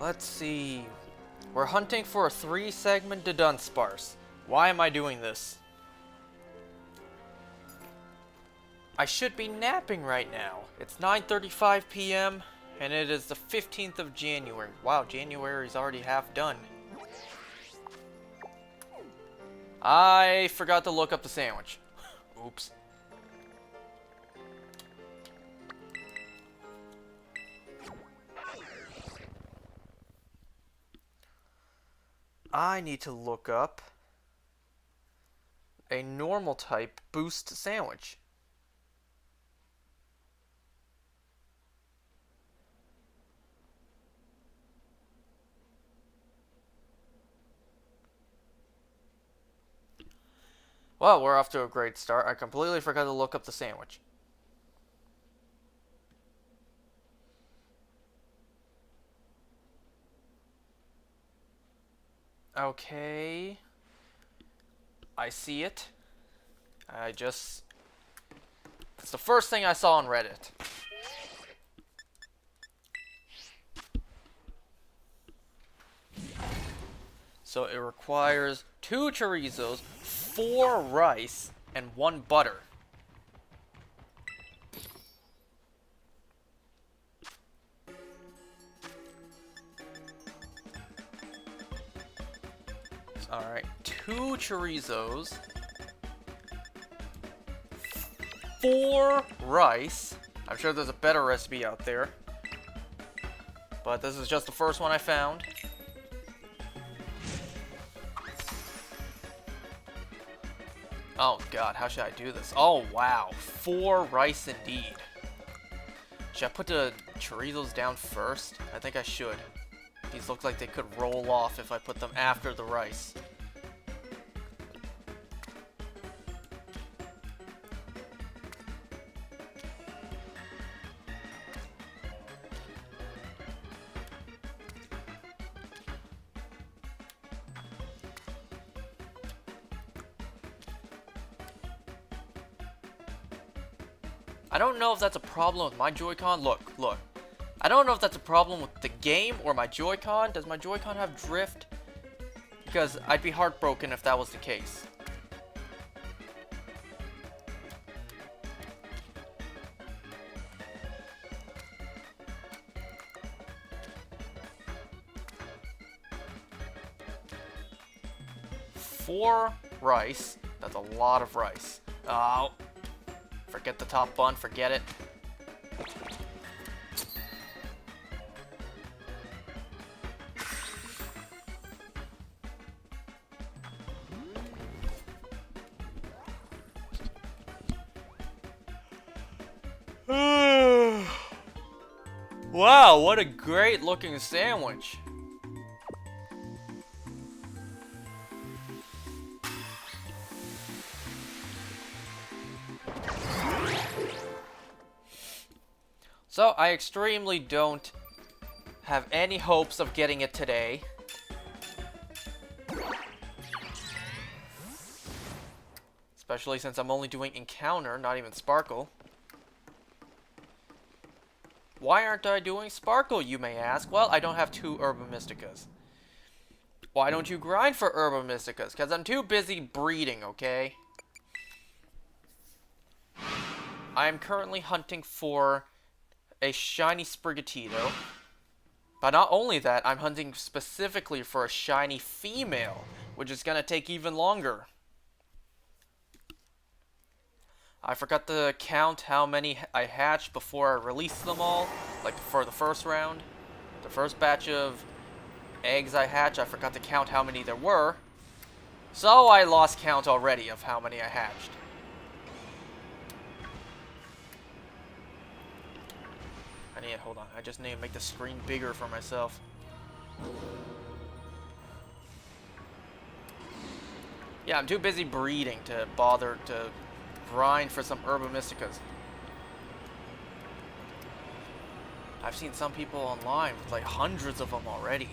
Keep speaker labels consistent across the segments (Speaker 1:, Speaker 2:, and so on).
Speaker 1: Let's see. We're hunting for a 3-segment Dudunsparce. Why am I doing this? I should be napping right now. It's 9:35 p.m. and it is the 15th of January. Wow, January's already half done. I forgot to look up the sandwich. Oops. I need to look up a normal type boost sandwich. Well, we're off to a great start. I completely forgot to look up the sandwich. Okay. I see it. It's the first thing I saw on Reddit. So it requires 2 chorizos, 4 rice, and 1 butter. Alright, 2 chorizos, 4 rice. I'm sure there's a better recipe out there, but this is just the first one I found. Oh god, how should I do this? Oh wow, 4 rice indeed. Should I put the chorizos down first? I think I should. These look like they could roll off if I put them after the rice. I don't know if that's a problem with my Joy-Con. Look. I don't know if that's a problem with the game or my Joy-Con. Does my Joy-Con have drift? Because I'd be heartbroken if that was the case. Four rice. That's a lot of rice. Oh. Forget the top bun. Forget it. Wow, what a great looking sandwich. So, I extremely don't have any hopes of getting it today. Especially since I'm only doing Encounter, not even Sparkle. Why aren't I doing Sparkle, you may ask? Well, I don't have 2 Herba Mysticas. Why don't you grind for Herba Mysticas? Because I'm too busy breeding, okay? I am currently hunting for a shiny Sprigatito. But not only that, I'm hunting specifically for a shiny female, which is going to take even longer. I forgot to count how many I hatched before I released them all, like for the first round. The first batch of eggs I hatched, I forgot to count how many there were. So I lost count already of how many I hatched. Hold on, I just need to make the screen bigger for myself. Yeah, I'm too busy breeding to bother to grind for some Herba Mysticas. I've seen some people online with like hundreds of them already.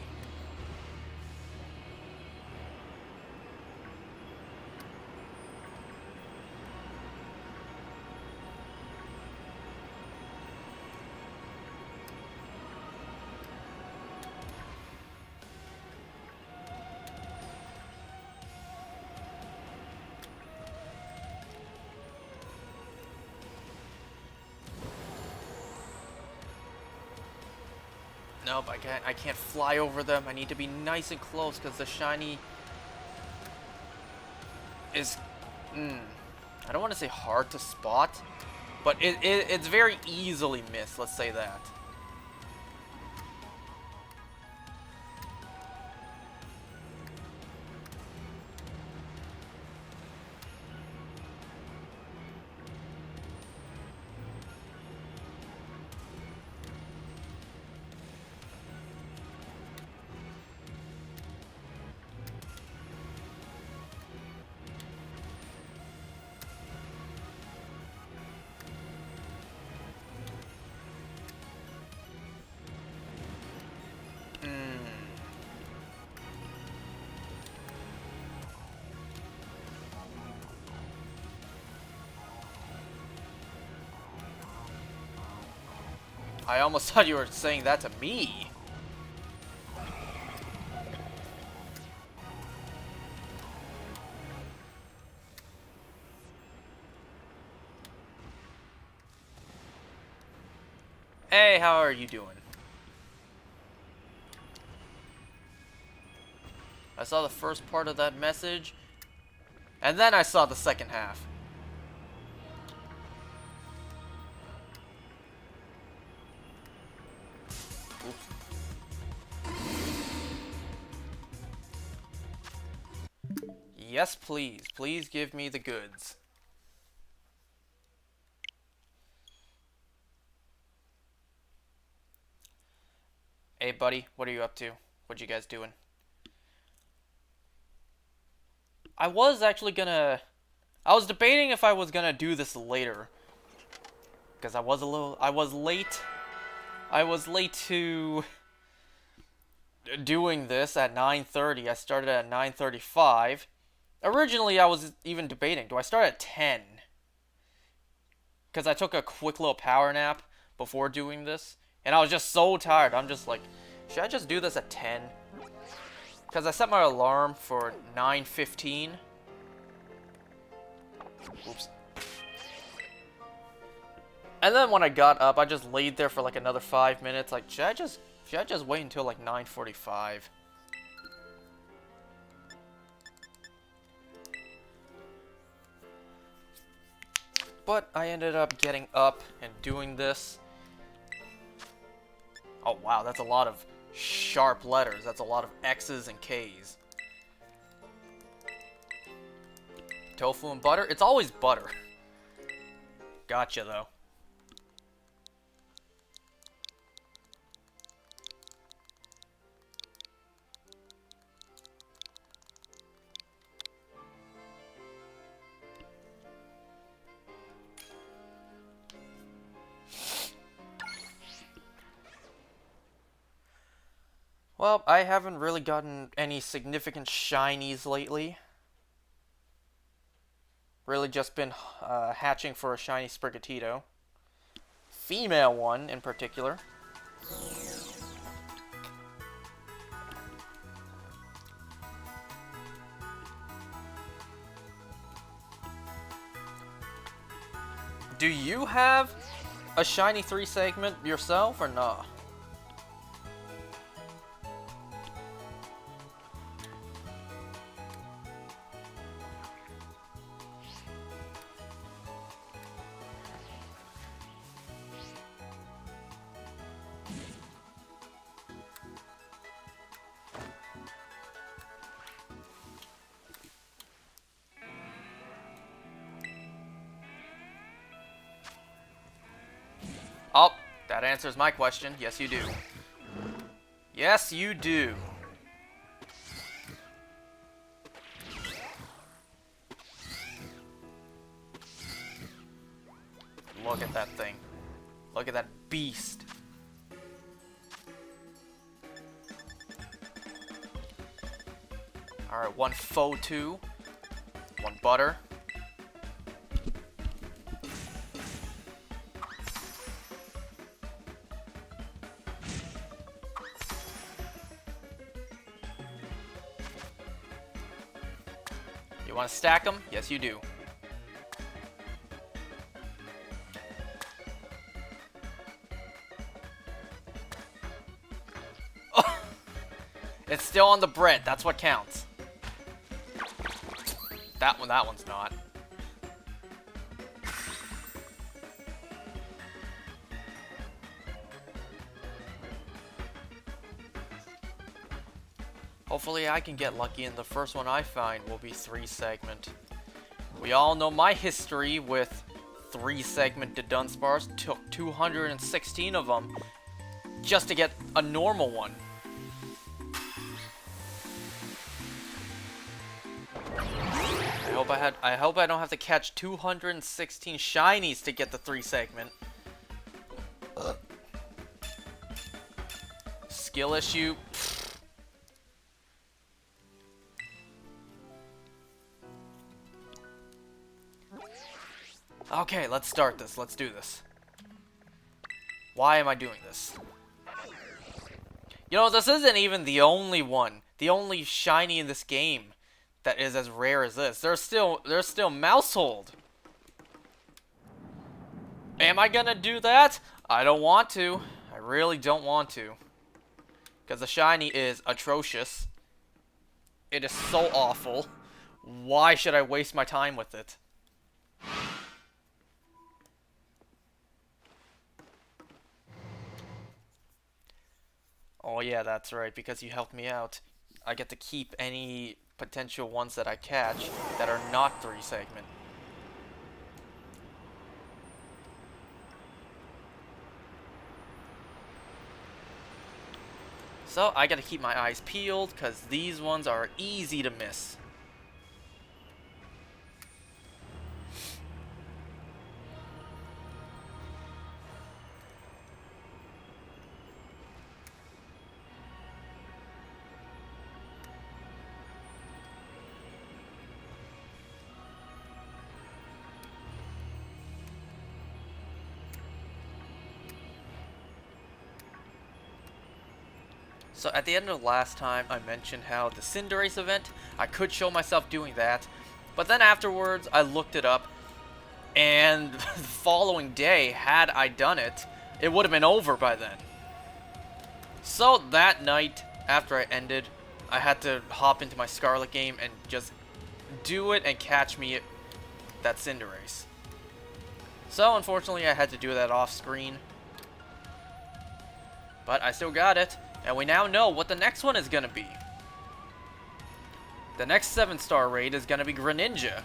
Speaker 1: Nope, I can't fly over them. I need to be nice and close because the shiny is, I don't want to say hard to spot, but it's very easily missed, let's say that. I almost thought you were saying that to me. Hey, how are you doing? I saw the first part of that message, and then I saw the second half. Oops. Yes, please. Please give me the goods. Hey, buddy, what are you up to? What you guys doing? I was debating if I was gonna do this later. Because I was late. I was late to doing this at 9:30. I started at 9:35. Originally, I was even debating, do I start at 10? Because I took a quick little power nap before doing this. And I was just so tired. I'm just like, should I just do this at 10? Because I set my alarm for 9:15. Oops. And then when I got up, I just laid there for like another 5 minutes. Like, should I just wait until like 9:45? But I ended up getting up and doing this. Oh wow, that's a lot of sharp letters. That's a lot of X's and K's. Tofu and butter? It's always butter. Gotcha, though. Well, I haven't really gotten any significant shinies lately. Really just been hatching for a shiny Sprigatito. Female one in particular. Do you have a shiny 3 segment yourself or not? Oh, that answers my question. Yes, you do. Yes, you do. Look at that thing. Look at that beast. Alright, 1 Photo, 1 butter. You want to stack them? Yes, you do. It's still on the bread. That's what counts. That one's not. Hopefully I can get lucky and the first one I find will be 3-segment. We all know my history with 3-segment Dudunsparce. Took 216 of them just to get a normal one. I hope I don't have to catch 216 shinies to get the 3-segment. Skill issue. Okay, let's start this. Let's do this. Why am I doing this? You know, this isn't even the only one. The only shiny in this game that is as rare as this. There's still Mousehold. Am I gonna do that? I don't want to. I really don't want to. Because the shiny is atrocious. It is so awful. Why should I waste my time with it? Oh yeah, that's right, because you helped me out. I get to keep any potential ones that I catch that are not 3-segment. So I gotta keep my eyes peeled, because these ones are easy to miss. So at the end of last time, I mentioned how the Cinderace event, I could show myself doing that, but then afterwards, I looked it up, and the following day, had I done it, it would have been over by then. So that night, after I ended, I had to hop into my Scarlet game and just do it and catch me that Cinderace. So unfortunately, I had to do that off screen, but I still got it. And we now know what the next one is going to be. The next 7-star raid is going to be Greninja.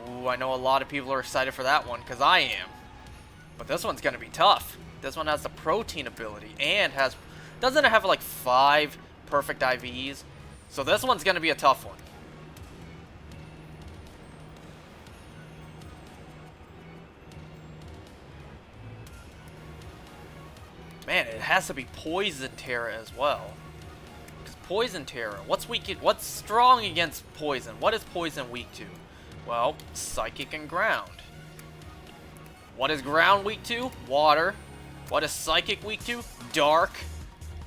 Speaker 1: Ooh, I know a lot of people are excited for that one, because I am. But this one's going to be tough. This one has the protein ability, and doesn't it have like 5 perfect IVs? So this one's going to be a tough one. Man, it has to be Poison Terra as well. Because Poison Terra, what's strong against Poison? What is Poison weak to? Well, Psychic and Ground. What is Ground weak to? Water. What is Psychic weak to? Dark.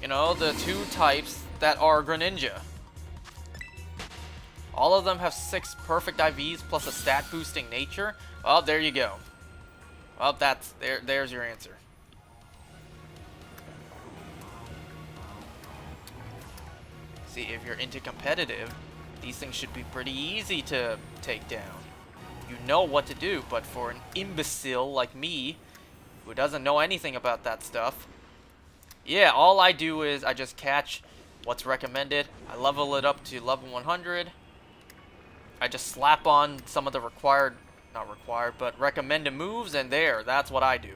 Speaker 1: You know, the 2 types that are Greninja. All of them have 6 perfect IVs plus a stat boosting nature. Well, there you go. Well, there's your answer. See, if you're into competitive, these things should be pretty easy to take down. You know what to do, but for an imbecile like me, who doesn't know anything about that stuff, yeah, all I do is I just catch what's recommended. I level it up to level 100. I just slap on some of the recommended moves, and that's what I do.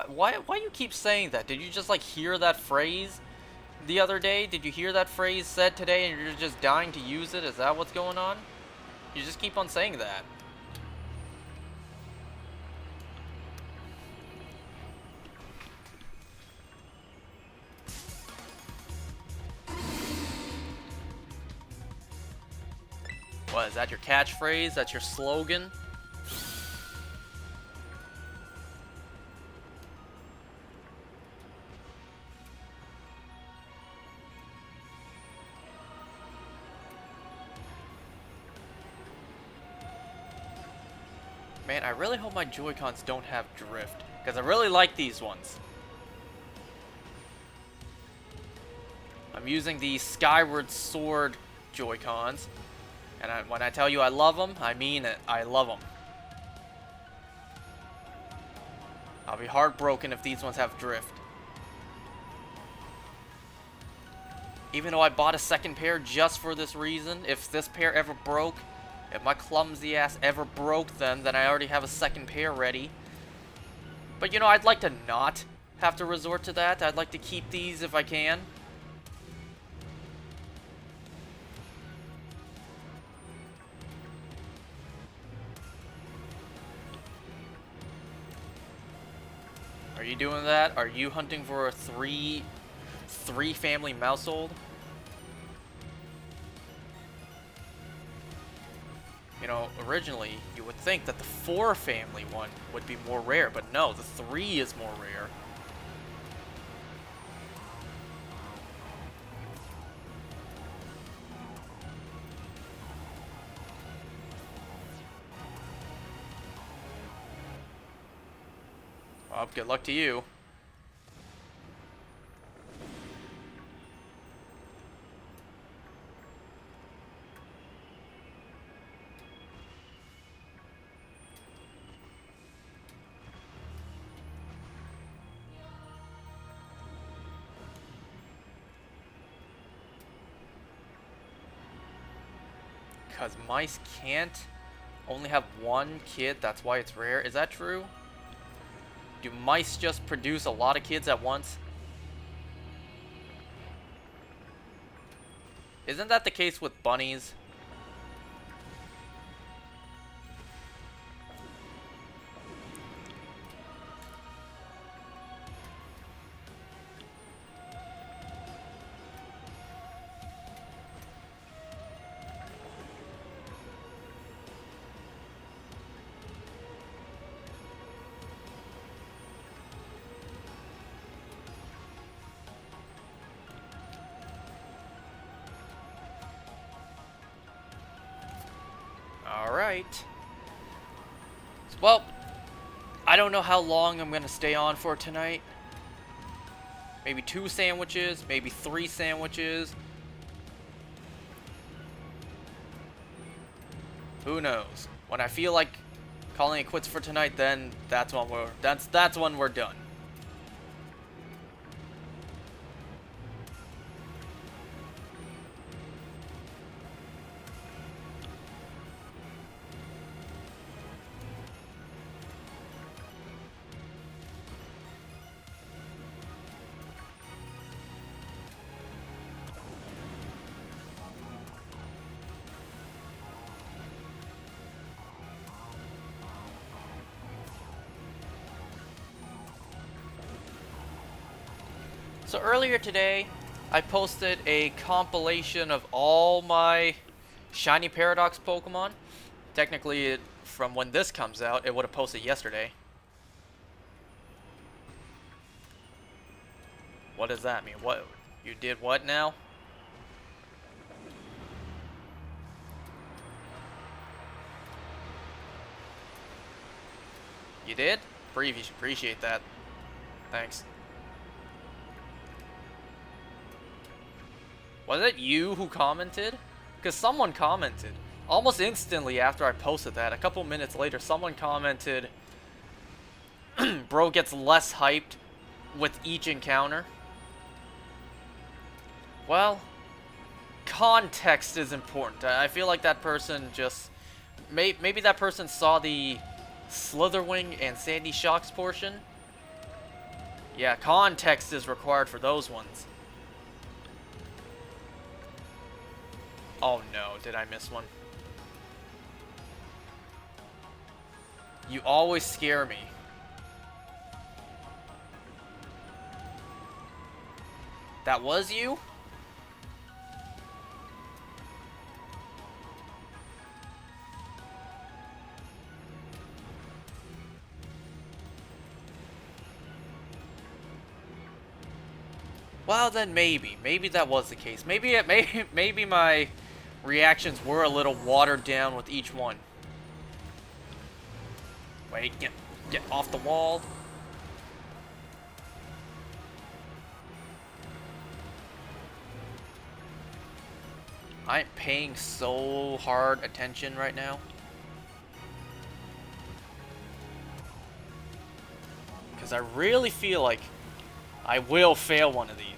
Speaker 1: Why you keep saying that? Did you just like hear that phrase the other day? Did you hear that phrase said today and you're just dying to use it? Is that what's going on? You just keep on saying that. What, is that your catchphrase? That's your slogan? Man, I really hope my Joy-Cons don't have drift, because I really like these ones. I'm using the Skyward Sword Joy-Cons, and when I tell you I love them, I mean it. I love them. I'll be heartbroken if these ones have drift. Even though I bought a second pair just for this reason, if this pair ever broke, if my clumsy ass ever broke them, then I already have a second pair ready. But you know, I'd like to not have to resort to that. I'd like to keep these if I can. Are you doing that? Are you hunting for a three family household? You know, originally, you would think that the 4 family one would be more rare, but no, the 3 is more rare. Well, good luck to you. Because mice can't only have one kid, that's why it's rare. Is that true? Do mice just produce a lot of kids at once? Isn't that the case with bunnies? Alright. Well, I don't know how long I'm going to stay on for tonight. Maybe 2 sandwiches, maybe 3 sandwiches. Who knows? When I feel like calling it quits for tonight, then that's when we're done. So earlier today, I posted a compilation of all my Shiny Paradox Pokemon. Technically, from when this comes out, it would have posted yesterday. What does that mean? What? You did what now? You did? Appreciate that. Thanks. Was it you who commented? Because someone commented. Almost instantly after I posted that, a couple minutes later, someone commented, bro gets less hyped with each encounter. Well, context is important. I feel like that person just... Maybe that person saw the Slitherwing and Sandy Shocks portion. Yeah, context is required for those ones. Oh no, did I miss one? You always scare me. That was you? Well then maybe that was the case. Maybe my reactions were a little watered down with each one. Alright, get off the wall. I'm paying so hard attention right now. Because I really feel like I will fail one of these.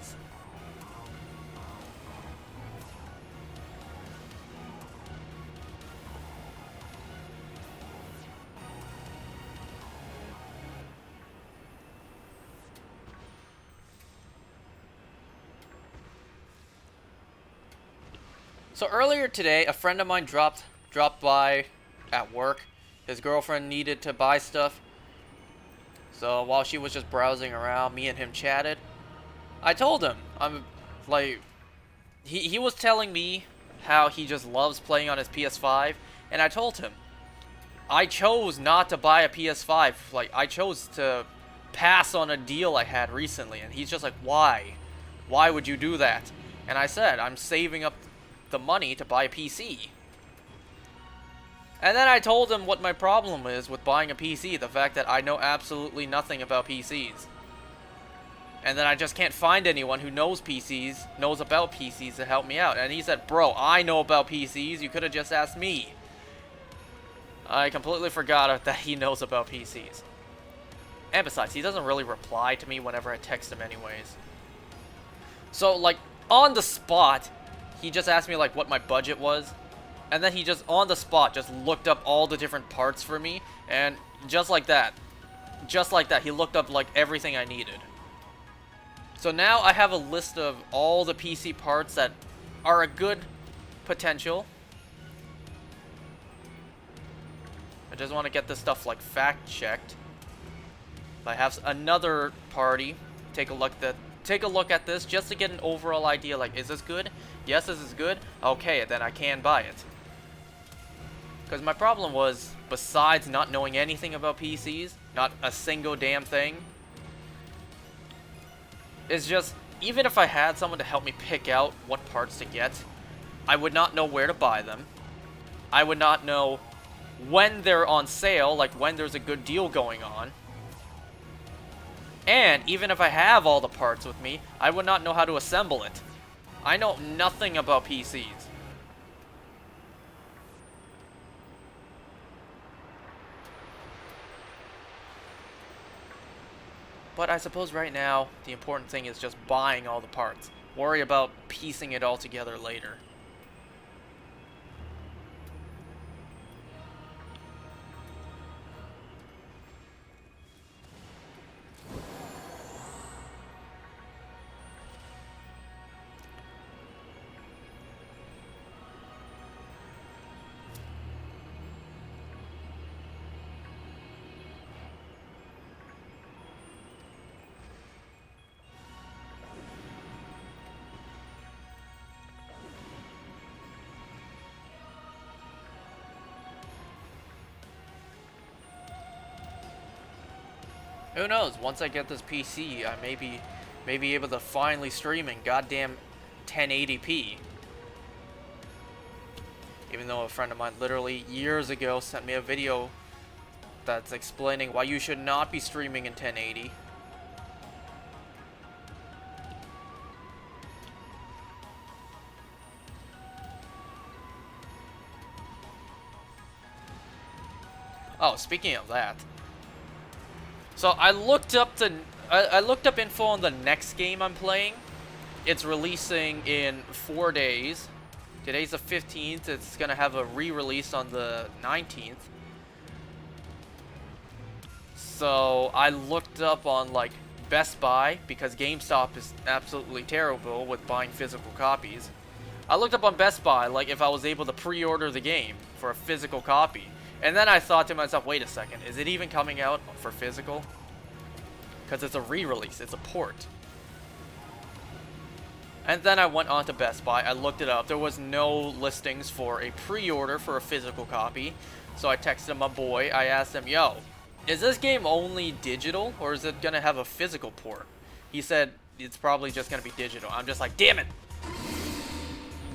Speaker 1: So earlier today, a friend of mine dropped by at work. His girlfriend needed to buy stuff. So while she was just browsing around, me and him chatted. I told him, I'm like, he was telling me how he just loves playing on his PS5, and I told him, I chose not to buy a PS5. Like, I chose to pass on a deal I had recently, and he's just like, why? Why would you do that? And I said, I'm saving up the money to buy a PC. And then I told him what my problem is with buying a PC, the fact that I know absolutely nothing about PCs. And then I just can't find anyone who knows about PCs to help me out. And he said, bro, I know about PCs, you could have just asked me. I completely forgot that he knows about PCs. And besides, he doesn't really reply to me whenever I text him anyways. So, like, on the spot, he just asked me, like, what my budget was. And then he just, on the spot, just looked up all the different parts for me. And just like that, he looked up, like, everything I needed. So now I have a list of all the PC parts that are a good potential. I just want to get this stuff, like, fact-checked. If I have another party, take a look at this just to get an overall idea, like, is this good? Yes, this is good. Okay, then I can buy it. Because my problem was, besides not knowing anything about PCs, not a single damn thing, is just, even if I had someone to help me pick out what parts to get, I would not know where to buy them. I would not know when they're on sale, like when there's a good deal going on. And even if I have all the parts with me, I would not know how to assemble it. I know nothing about PCs. But I suppose right now, the important thing is just buying all the parts. Worry about piecing it all together later. Who knows? Once I get this PC, I may be able to finally stream in goddamn 1080p. Even though a friend of mine literally years ago sent me a video that's explaining why you should not be streaming in 1080. Oh, speaking of that. So I looked up info on the next game I'm playing. It's releasing in 4 days. Today's the 15th. It's gonna have a re-release on the 19th. So I looked up on like Best Buy because GameStop is absolutely terrible with buying physical copies. I looked up on Best Buy like if I was able to pre-order the game for a physical copy. And then I thought to myself, wait a second, is it even coming out for physical? Because it's a re-release, it's a port. And then I went on to Best Buy, I looked it up, there was no listings for a pre-order for a physical copy. So I texted my boy, I asked him, yo, is this game only digital, or is it gonna have a physical port? He said, it's probably just gonna be digital. I'm just like, damn it!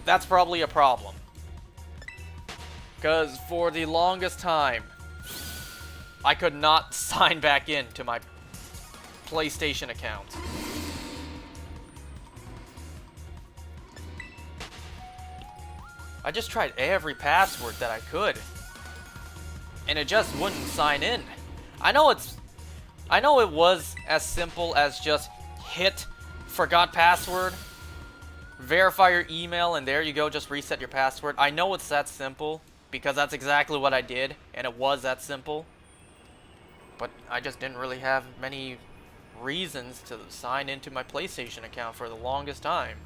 Speaker 1: That's probably a problem. Because for the longest time, I could not sign back in to my PlayStation account. I just tried every password that I could, and it just wouldn't sign in. I know it was as simple as just hit forgot password, verify your email, and there you go, just reset your password. I know it's that simple, because that's exactly what I did, and it was that simple. But I just didn't really have many reasons to sign into my PlayStation account for the longest time.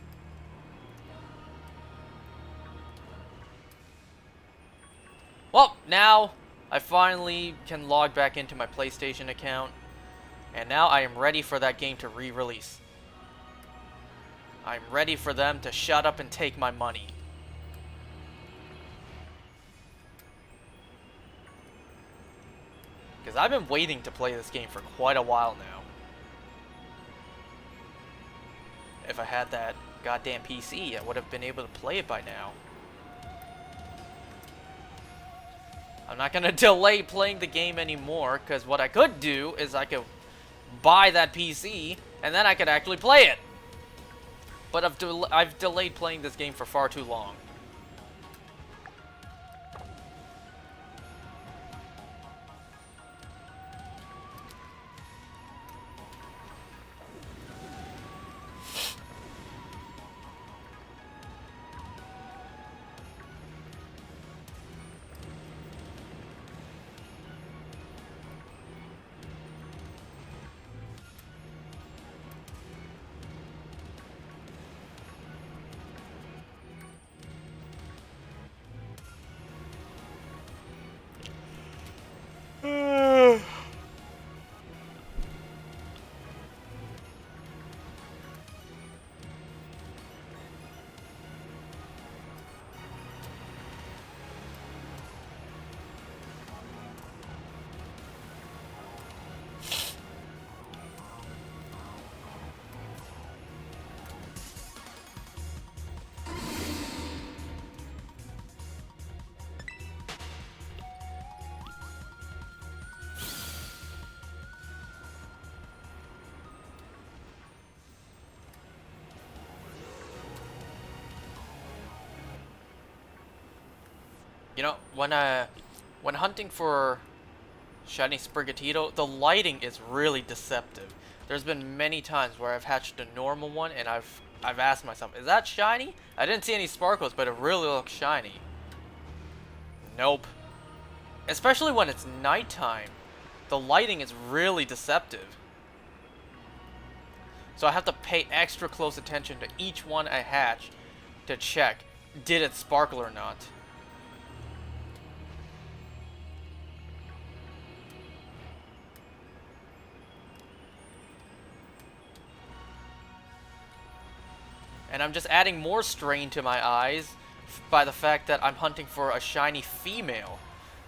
Speaker 1: Well, now I finally can log back into my PlayStation account, and now I am ready for that game to re-release. I'm ready for them to shut up and take my money. Because I've been waiting to play this game for quite a while now. If I had that goddamn PC, I would have been able to play it by now. I'm not gonna delay playing the game anymore, because what I could do is I could buy that PC, and then I could actually play it. But I've delayed playing this game for far too long. You know, when hunting for shiny Sprigatito, the lighting is really deceptive. There's been many times where I've hatched a normal one, and I've asked myself, is that shiny? I didn't see any sparkles, but it really looks shiny. Nope. Especially when it's nighttime. The lighting is really deceptive. So I have to pay extra close attention to each one I hatch to check, did it sparkle or not? And I'm just adding more strain to my eyes by the fact that I'm hunting for a shiny female.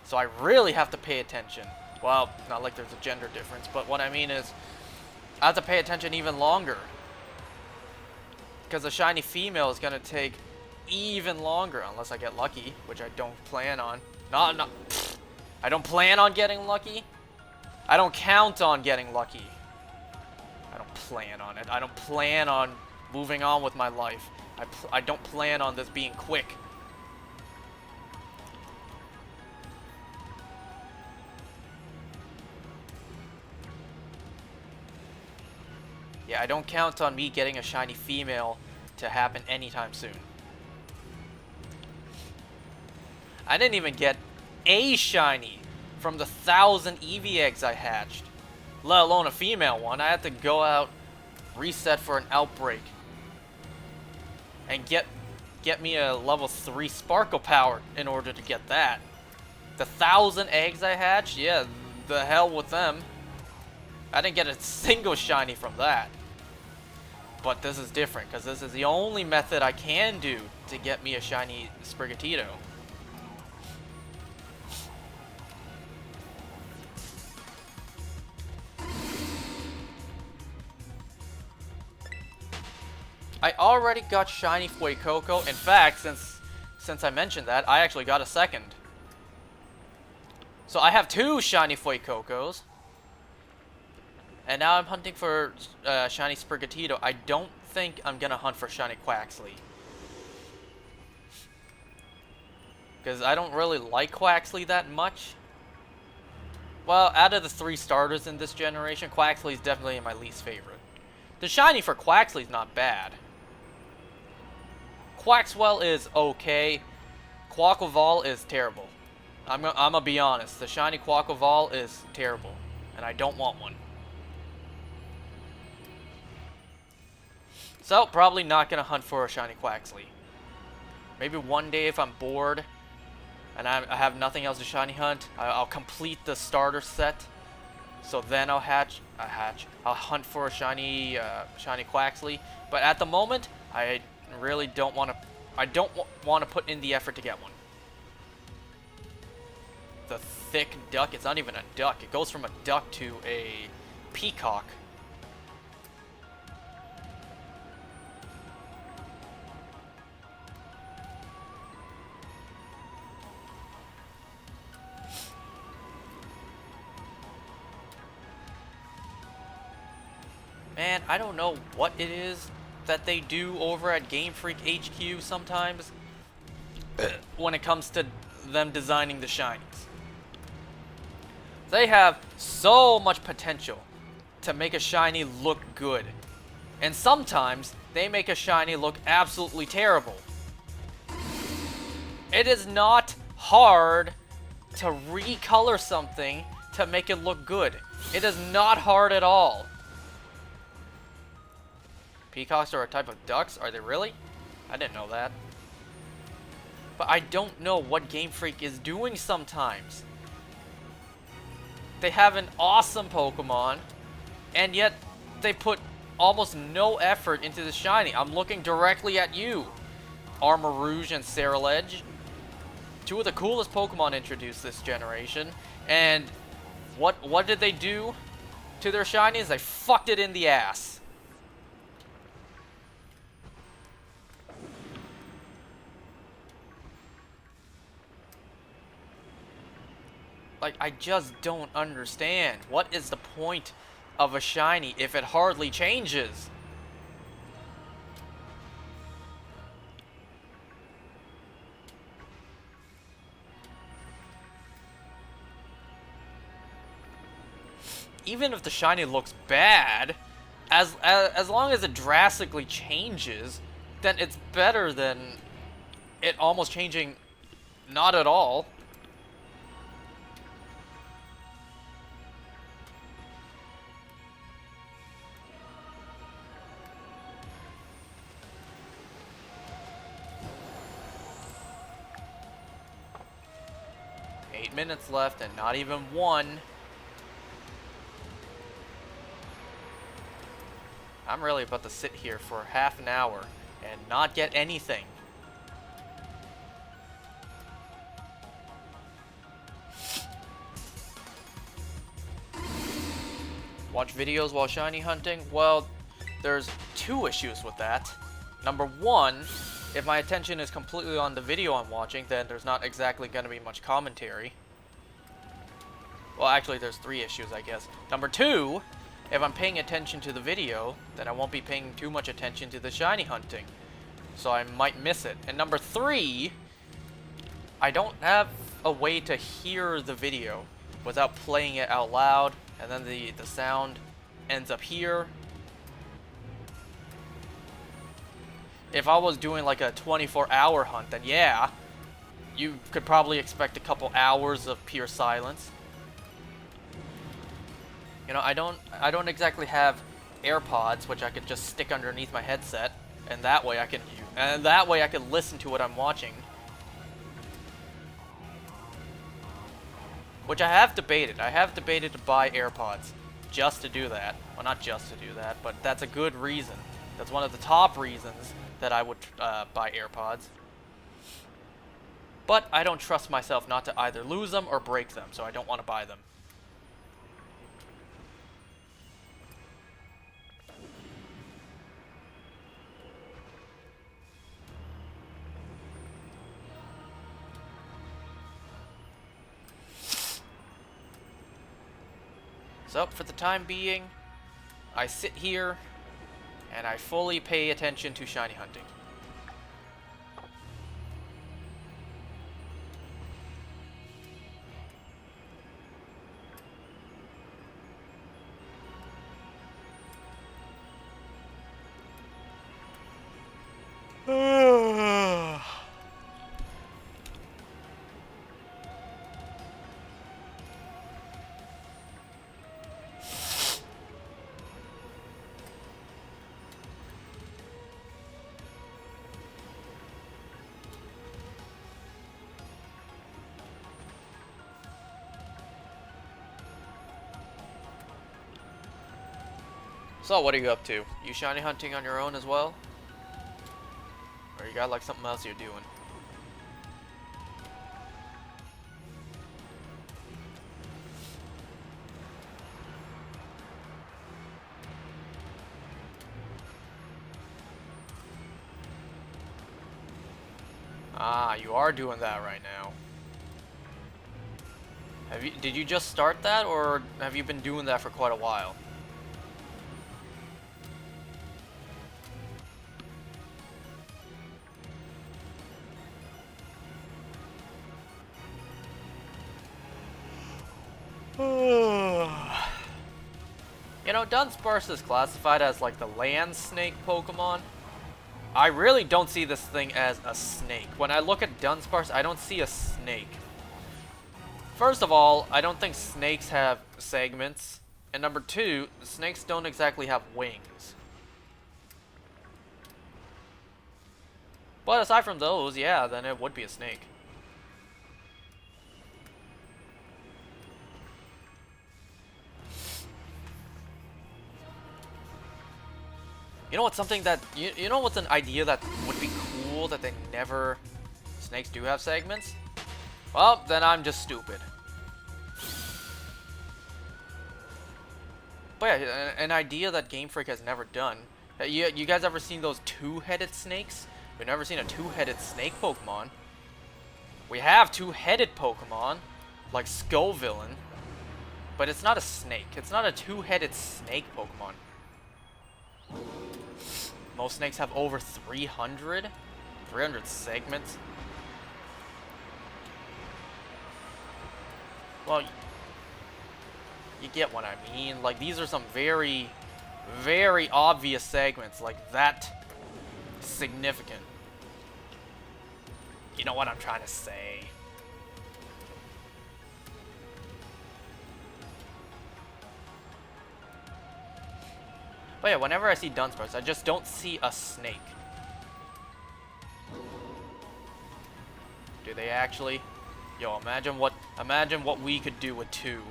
Speaker 1: So I really have to pay attention. Well, not like there's a gender difference, but what I mean is I have to pay attention even longer. Because a shiny female is going to take even longer unless I get lucky, which I don't plan on. No, I don't plan on getting lucky. I don't count on getting lucky. I don't plan on it. I don't plan on moving on with my life. I don't plan on this being quick. Yeah, I don't count on me getting a shiny female to happen anytime soon. I didn't even get a shiny from the 1,000 Eevee eggs I hatched, let alone a female one. I had to go out, reset for an outbreak, and get me a level 3 Sparkle Power in order to get that. The 1,000 eggs I hatched, yeah, the hell with them. I didn't get a single shiny from that. But this is different, because this is the only method I can do to get me a shiny Sprigatito. I already got shiny Fuecoco. In fact, since I mentioned that, I actually got a second. So I have 2 shiny Fuecocos. And now I'm hunting for shiny Sprigatito. I don't think I'm gonna hunt for shiny Quaxley. Because I don't really like Quaxley that much. Well, out of the 3 starters in this generation, Quaxley's definitely my least favorite. The shiny for Quaxley's not bad. Quaxwell is okay. Quaquaval is terrible. I'm gonna be honest. The shiny Quaquaval is terrible. And I don't want one. So, probably not gonna hunt for a shiny Quaxley. Maybe one day if I'm bored and I have nothing else to shiny hunt, I'll complete the starter set. So then I'll hunt for a shiny Quaxley. But at the moment, I really don't want to. I don't want to put in the effort to get one. The thick duck. It's not even a duck. It goes from a duck to a peacock. Man, I don't know what it is that they do over at Game Freak HQ sometimes when it comes to them designing the shinies. They have so much potential to make a shiny look good. And sometimes they make a shiny look absolutely terrible. It is not hard to recolor something to make it look good. It is not hard at all. Peacocks are a type of ducks? Are they really? I didn't know that. But I don't know what Game Freak is doing sometimes. They have an awesome Pokemon, and yet they put almost no effort into the shiny. I'm looking directly at you. Armarouge and Ceruledge. 2 of the coolest Pokemon introduced this generation. And what did they do to their shinies? They fucked it in the ass. Like, I just don't understand. What is the point of a shiny if it hardly changes? Even if the shiny looks bad, as long as it drastically changes, then it's better than it almost changing not at all. Minutes left and not even one. I'm really about to sit here for half an hour and not get anything. Watch videos while shiny hunting? Well, there's 2 issues with that. Number 1, if my attention is completely on the video I'm watching, then there's not exactly going to be much commentary. Well, actually, there's 3 issues, I guess. Number 2, if I'm paying attention to the video, then I won't be paying too much attention to the shiny hunting. So I might miss it. And number 3, I don't have a way to hear the video without playing it out loud, and then the sound ends up here. If I was doing like a 24-hour hunt, then yeah, you could probably expect a couple hours of pure silence. You know, I don't exactly have AirPods, which I could just stick underneath my headset, and that way I can listen to what I'm watching. Which I have debated. I have debated to buy AirPods just to do that. Well, not just to do that, but that's a good reason. That's one of the top reasons that I would buy AirPods. But I don't trust myself not to either lose them or break them, so I don't want to buy them. So, for the time being, I sit here and I fully pay attention to shiny hunting. So, what are you up to? You shiny hunting on your own as well? Or you got like something else you're doing? Ah, you are doing that right now. Did you just start that, or have you been doing that for quite a while? You know, Dunsparce is classified as like the land snake Pokemon. I really don't see this thing as a snake. When I look at Dunsparce, I don't see a snake. First of all, I don't think snakes have segments. And number two, snakes don't exactly have wings. But aside from those, yeah, then it would be a snake. You know what's something that you know what's an idea that would be cool that they never snakes do have segments? Well, then I'm just stupid. But yeah, an idea that Game Freak has never done. You guys ever seen those two-headed snakes? We've never seen a two-headed snake Pokemon. We have two-headed Pokemon, like Skullvillain, but it's not a snake. It's not a two-headed snake Pokemon. Most snakes have over 300 segments. Well, you get what I mean. Like, these are some very, very obvious segments. Like, that significant. You know what I'm trying to say. But yeah, whenever I see Dunsparce, I just don't see a snake. Do they actually? Yo, imagine what we could do with two.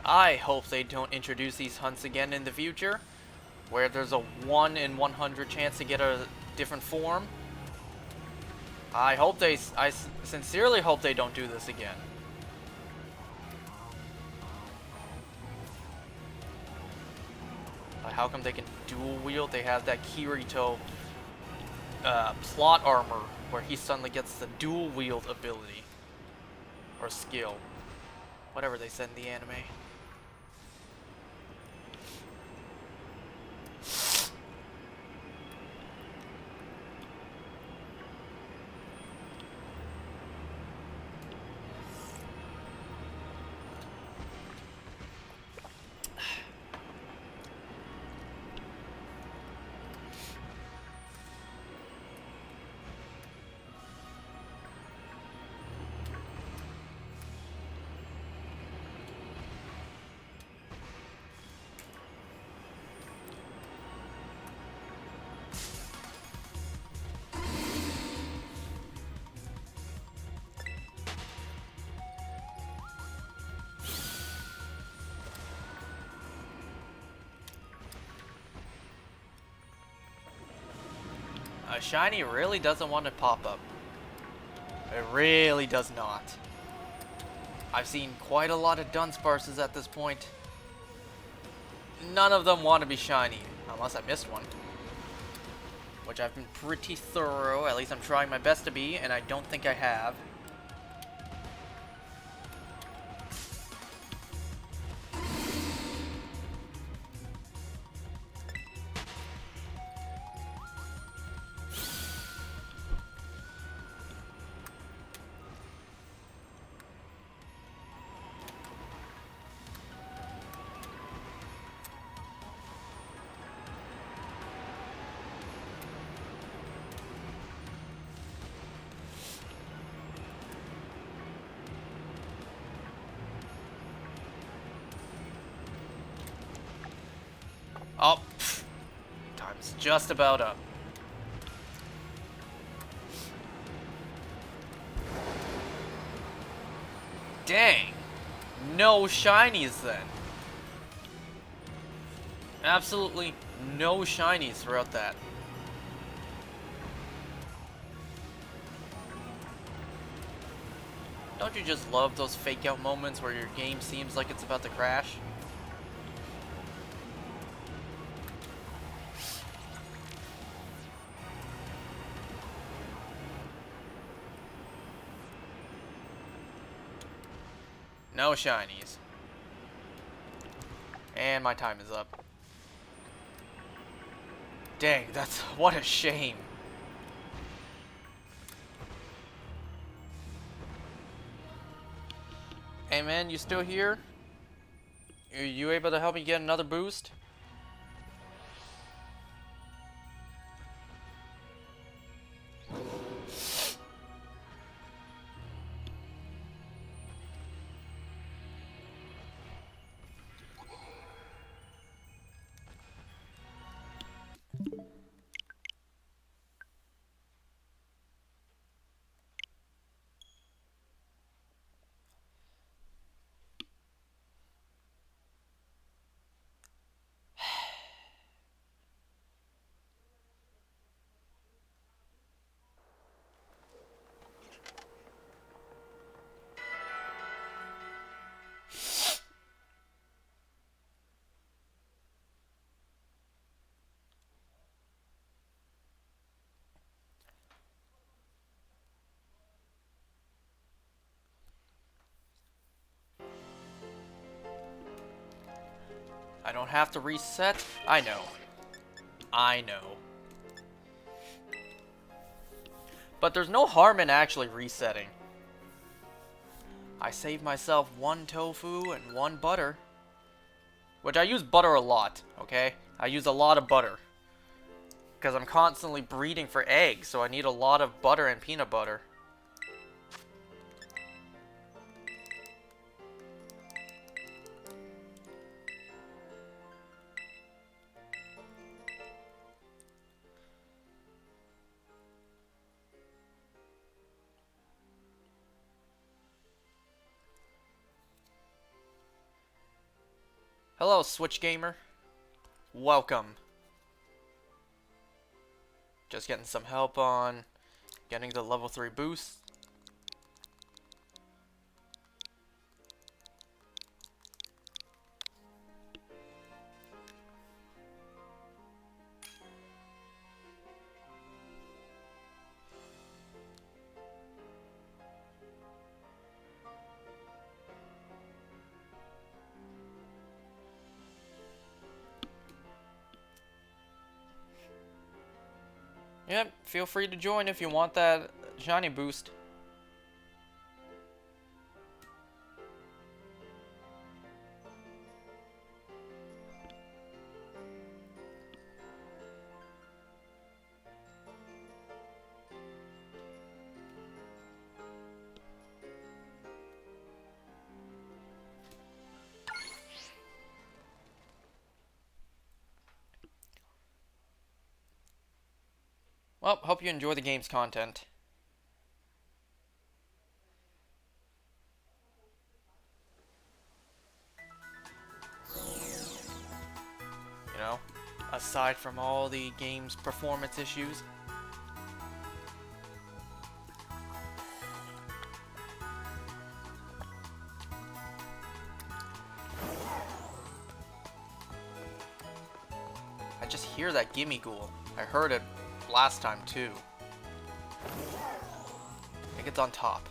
Speaker 1: I hope they don't introduce these hunts again in the future, where there's a 1 in 100 chance to get a different form. I sincerely hope they don't do this again. Like, how come they can dual wield? They have that Kirito plot armor, where he suddenly gets the dual wield ability. Or skill. Whatever they said in the anime. A shiny really doesn't want to pop up. It really does not. I've seen quite a lot of Dunsparces at this point. None of them want to be shiny, unless I missed one. Which I've been pretty thorough, at least I'm trying my best to be, and I don't think I have. Oh, pff, time's just about up. Dang, no shinies then. Absolutely no shinies throughout that. Don't you just love those fake out moments where your game seems like it's about to crash? No shinies. And my time is up. Dang, that's what a shame. Hey man, you still here? Are you able to help me get another boost? I don't have to reset? I know. I know. But there's no harm in actually resetting. I saved myself 1 tofu and 1 butter. Which I use butter a lot, okay? I use a lot of butter. Because I'm constantly breeding for eggs, so I need a lot of butter and peanut butter. Hello, Switch Gamer. Welcome. Just getting some help on getting the level 3 boost. Yep, feel free to join if you want that shiny boost. Well, hope you enjoy the game's content. You know, aside from all the game's performance issues. hear that gimme ghoul. I heard it last time too. I think it's on top.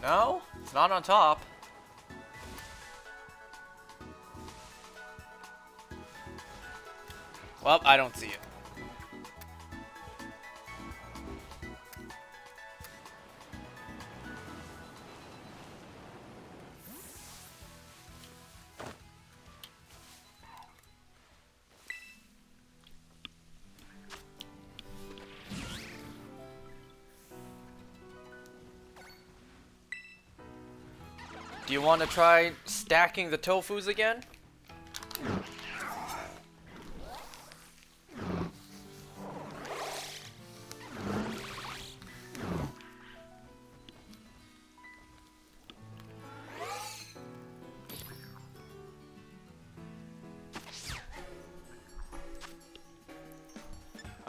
Speaker 1: No, it's not on top. Well, I don't see it. Do you want to try stacking the tofus again?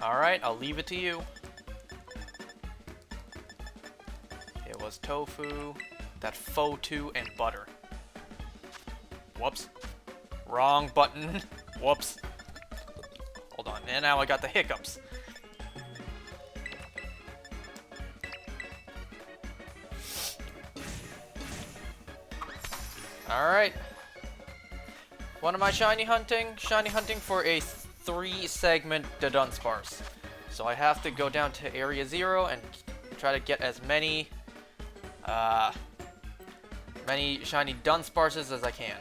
Speaker 1: Alright, I'll leave it to you. It was tofu, that pho-tu, and butter. Whoops. Wrong button. Whoops. Hold on, and now I got the hiccups. Alright. What am I shiny hunting? Shiny hunting for a 3-segment Dudunsparce. So I have to go down to Area 0 and try to get as many shiny Dunsparces as I can.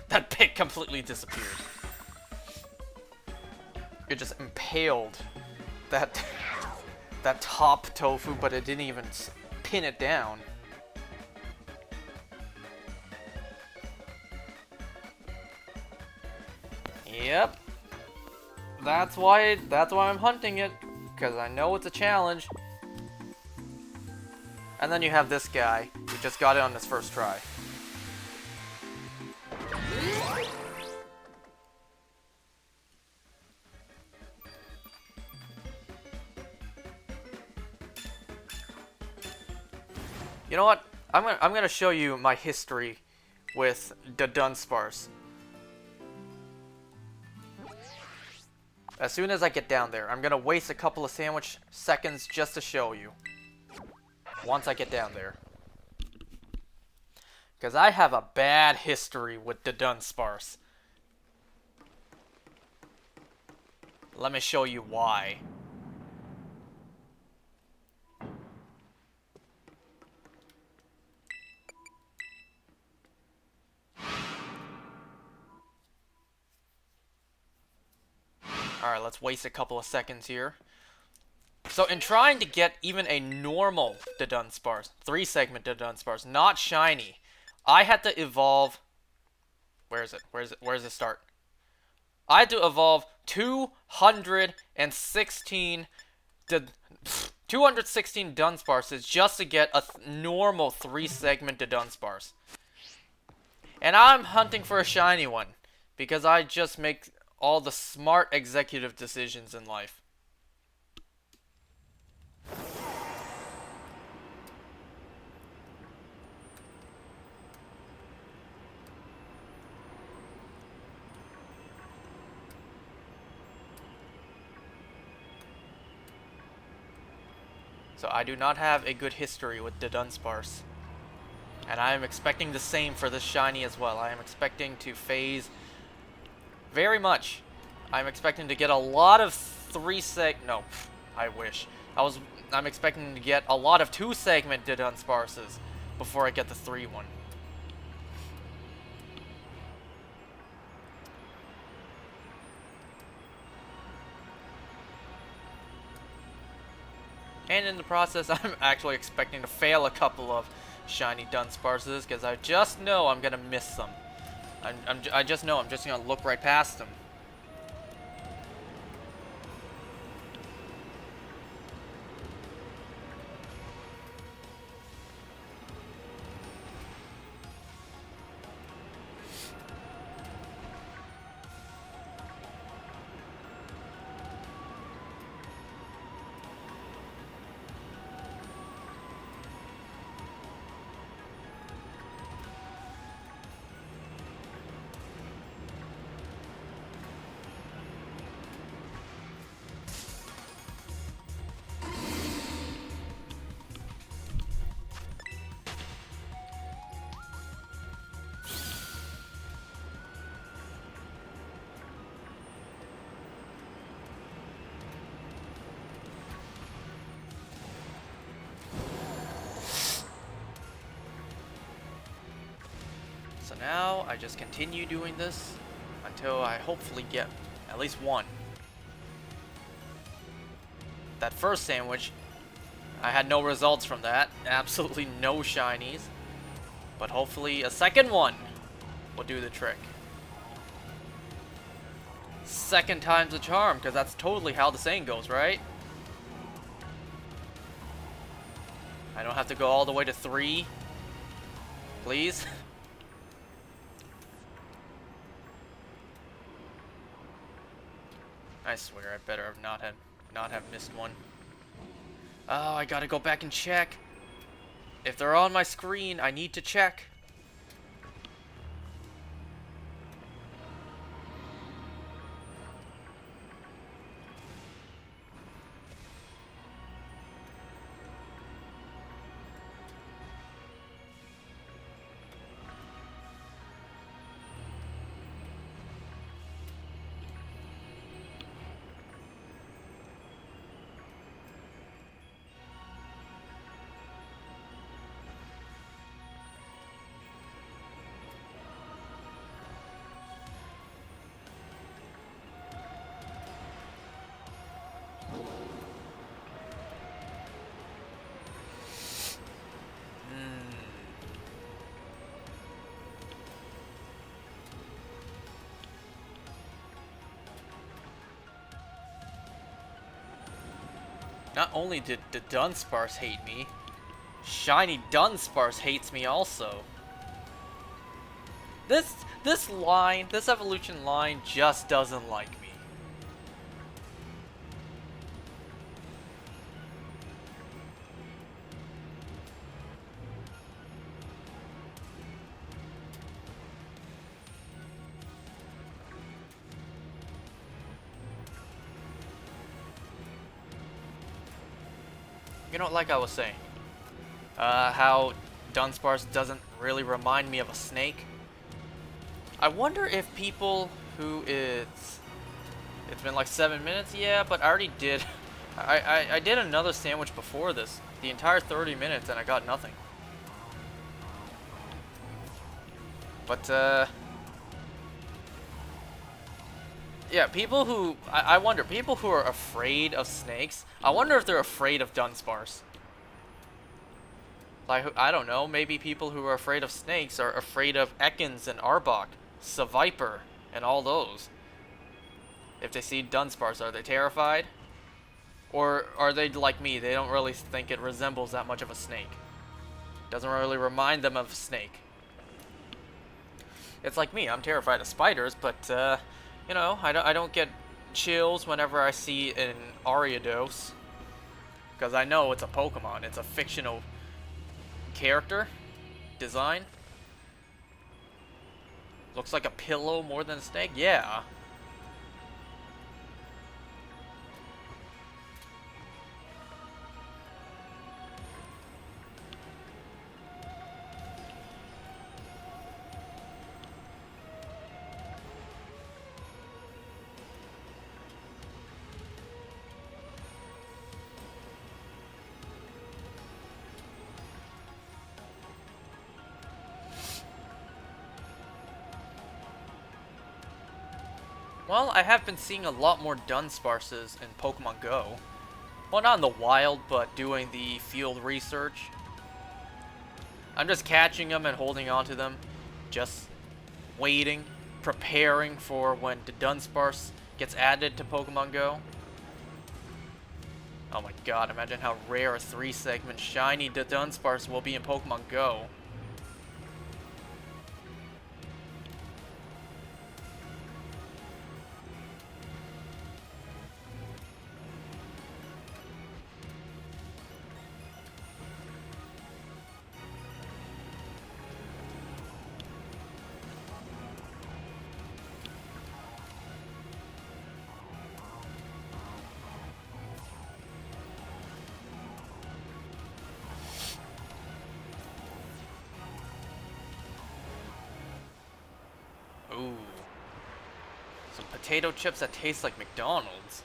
Speaker 1: That pit completely disappeared. It just impaled that top tofu, but it didn't even pin it down. Yep. That's why I'm hunting it, because I know it's a challenge. And then you have this guy who just got it on his first try. You know what? I'm gonna show you my history with Dudunsparce. As soon as I get down there, I'm gonna waste a couple of sandwich seconds just to show you. Once I get down there. Because I have a bad history with Dudunsparce. Let me show you why. Alright, let's waste a couple of seconds here. So in trying to get even a normal Dudunsparce, 3-segment Dudunsparce, not shiny, I had to evolve... Where is it? Where does it start? I had to evolve 216 Dunsparces just to get a normal 3-segment Dudunsparce. And I'm hunting for a shiny one, because I just make all the smart executive decisions in life. So I do not have a good history with Dudunsparce. And I am expecting the same for this shiny as well. I am expecting to phase very much. I'm expecting to get a lot of 3-segment... No, I wish. I'm expecting to get a lot of 2-segment Dudunsparces before I get the 3 one. And in the process, I'm actually expecting to fail a couple of shiny Dunsparces, because I just know I'm gonna miss them. I just know I'm just gonna look right past them. now I just continue doing this until I hopefully get at least one. That first sandwich, I had no results from that. Absolutely no shinies. But hopefully a second one will do the trick. Second time's a charm, because that's totally how the saying goes, right? I don't have to go all the way to 3. Please? I swear I better have not have missed one. Oh, I gotta go back and check. If they're on my screen, I need to check. Not only did Dudunsparce hate me, Shiny Dunsparce hates me also. This evolution line just doesn't like me. You know, like I was saying, how Dunsparce doesn't really remind me of a snake. I wonder if people who it's been like 7 minutes, yeah, but I already did, I did another sandwich before this, the entire 30 minutes, and I got nothing. But, yeah, people who, I wonder, people who are afraid of snakes, I wonder if they're afraid of Dunsparce. Like, I don't know, maybe people who are afraid of snakes are afraid of Ekans and Arbok, Seviper, and all those. If they see Dunsparce, are they terrified? Or are they like me, they don't really think it resembles that much of a snake? Doesn't really remind them of a snake. It's like me, I'm terrified of spiders, but, you know, I don't get chills whenever I see an Ariados. Because I know it's a Pokemon, it's a fictional character design. Looks like a pillow more than a snake? Yeah. Well, I have been seeing a lot more Dunsparces in Pokemon Go. Well, not in the wild, but doing the field research. I'm just catching them and holding on to them. Just waiting, preparing for when the Dunsparce gets added to Pokemon Go. Oh my god, imagine how rare a 3-segment shiny Dudunsparce will be in Pokemon Go. Ooh. Some potato chips that taste like McDonald's.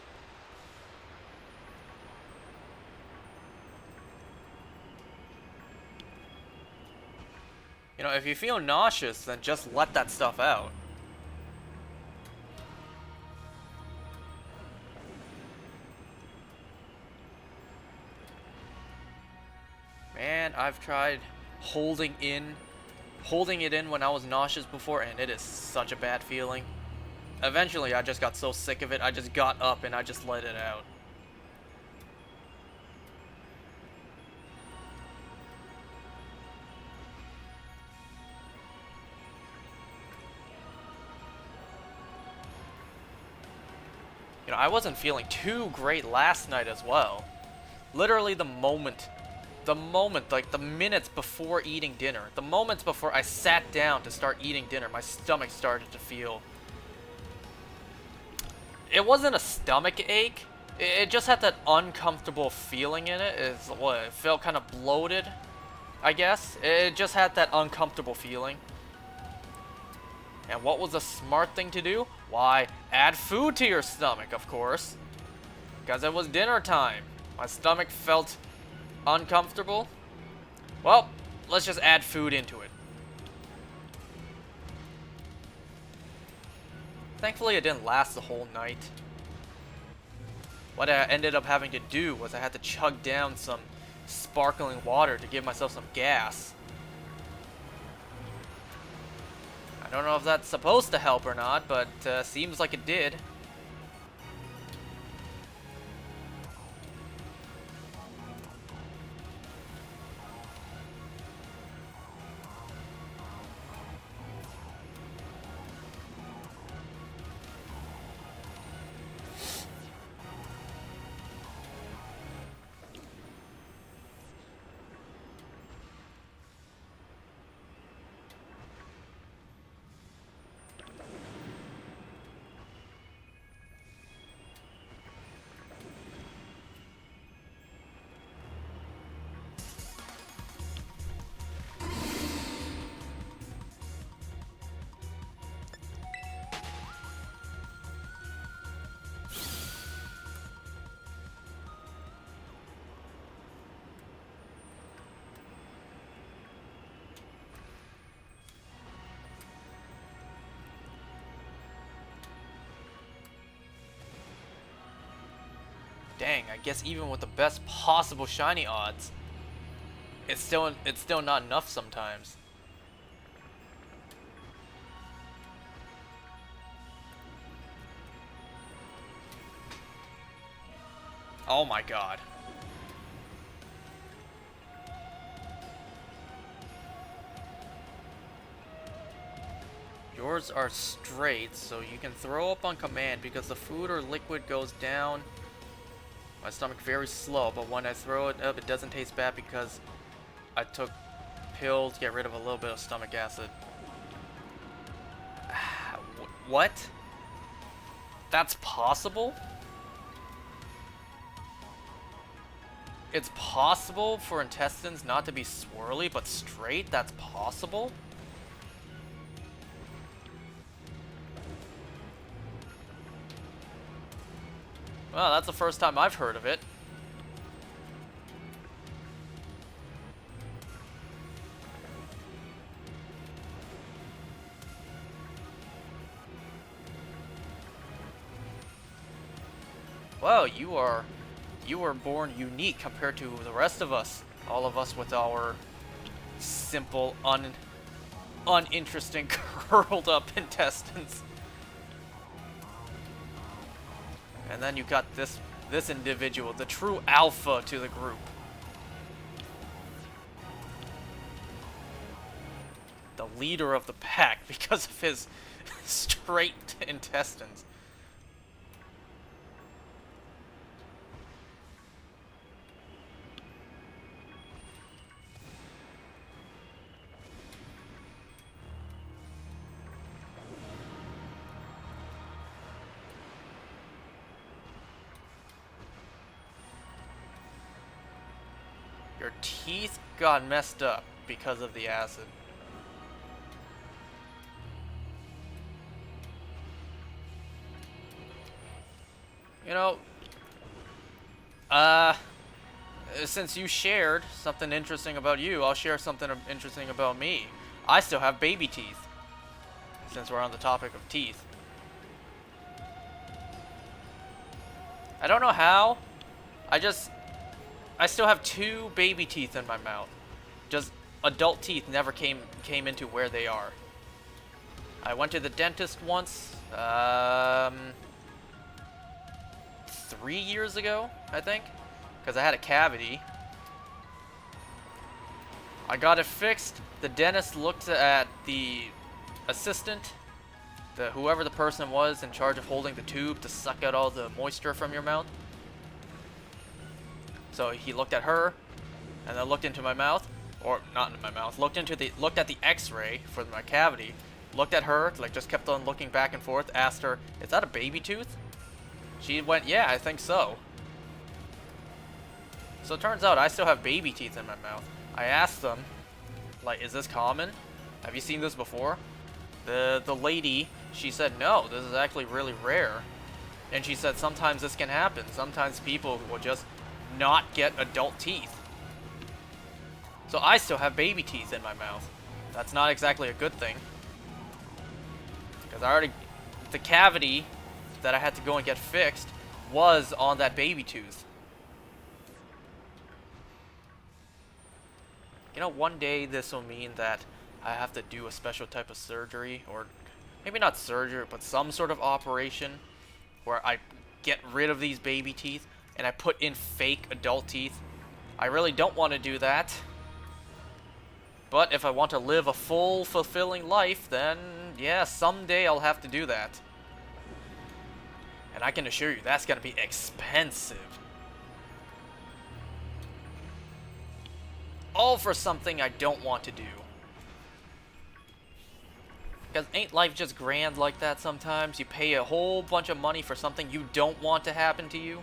Speaker 1: You know, if you feel nauseous, then just let that stuff out. Man, I've tried holding it in when I was nauseous before, and it is such a bad feeling. Eventually, I just got so sick of it, I just got up and I just let it out. You know, I wasn't feeling too great last night as well. Literally the moment, like the minutes before eating dinner, the moments before I sat down to start eating dinner, my stomach started to feel... It wasn't a stomach ache, it just had that uncomfortable feeling in it. It felt kind of bloated, I guess. It just had that uncomfortable feeling. And what was the smart thing to do? Why, add food to your stomach, of course. Because it was dinner time. My stomach felt uncomfortable. Well, let's just add food into it. Thankfully, it didn't last the whole night. What I ended up having to do was I had to chug down some sparkling water to give myself some gas. I don't know if that's supposed to help or not, but seems like it did. Dang, I guess even with the best possible shiny odds, it's still not enough sometimes. Oh my god. Yours are straight, so you can throw up on command because the food or liquid goes down. My stomach very slow, but when I throw it up, it doesn't taste bad because I took pills to get rid of a little bit of stomach acid. What? That's possible? It's possible for intestines not to be swirly, but straight? That's possible? Well, that's the first time I've heard of it. Well, you were born unique compared to the rest of us. All of us with our simple, uninteresting, curled up intestines. And then you got this individual, the true alpha to the group. The leader of the pack because of his straight intestines. Your teeth got messed up because of the acid. You know, since you shared something interesting about you, I'll share something interesting about me. I still have baby teeth. Since we're on the topic of teeth. I don't know how. I still have 2 baby teeth in my mouth. Just adult teeth never came into where they are. I went to the dentist once, 3 years ago, I think, because I had a cavity. I got it fixed. The dentist looked at the assistant, whoever the person was in charge of holding the tube to suck out all the moisture from your mouth. So he looked at her, and then looked into my mouth, or not into my mouth. Looked at the X-ray for my cavity. Looked at her, like just kept on looking back and forth. Asked her, "Is that a baby tooth?" She went, "Yeah, I think so." So it turns out I still have baby teeth in my mouth. I asked them, like, "Is this common? Have you seen this before?" The lady, she said, "No, this is actually really rare." And she said sometimes this can happen. Sometimes people will just not get adult teeth. So I still have baby teeth in my mouth. That's not exactly a good thing. Because the cavity that I had to go and get fixed was on that baby tooth. You know, one day this will mean that I have to do a special type of surgery, or maybe not surgery, but some sort of operation where I get rid of these baby teeth and I put in fake adult teeth. I really don't want to do that. But if I want to live a full, fulfilling life, then yeah, someday I'll have to do that. And I can assure you that's going to be expensive. All for something I don't want to do. Because ain't life just grand like that sometimes? You pay a whole bunch of money for something you don't want to happen to you?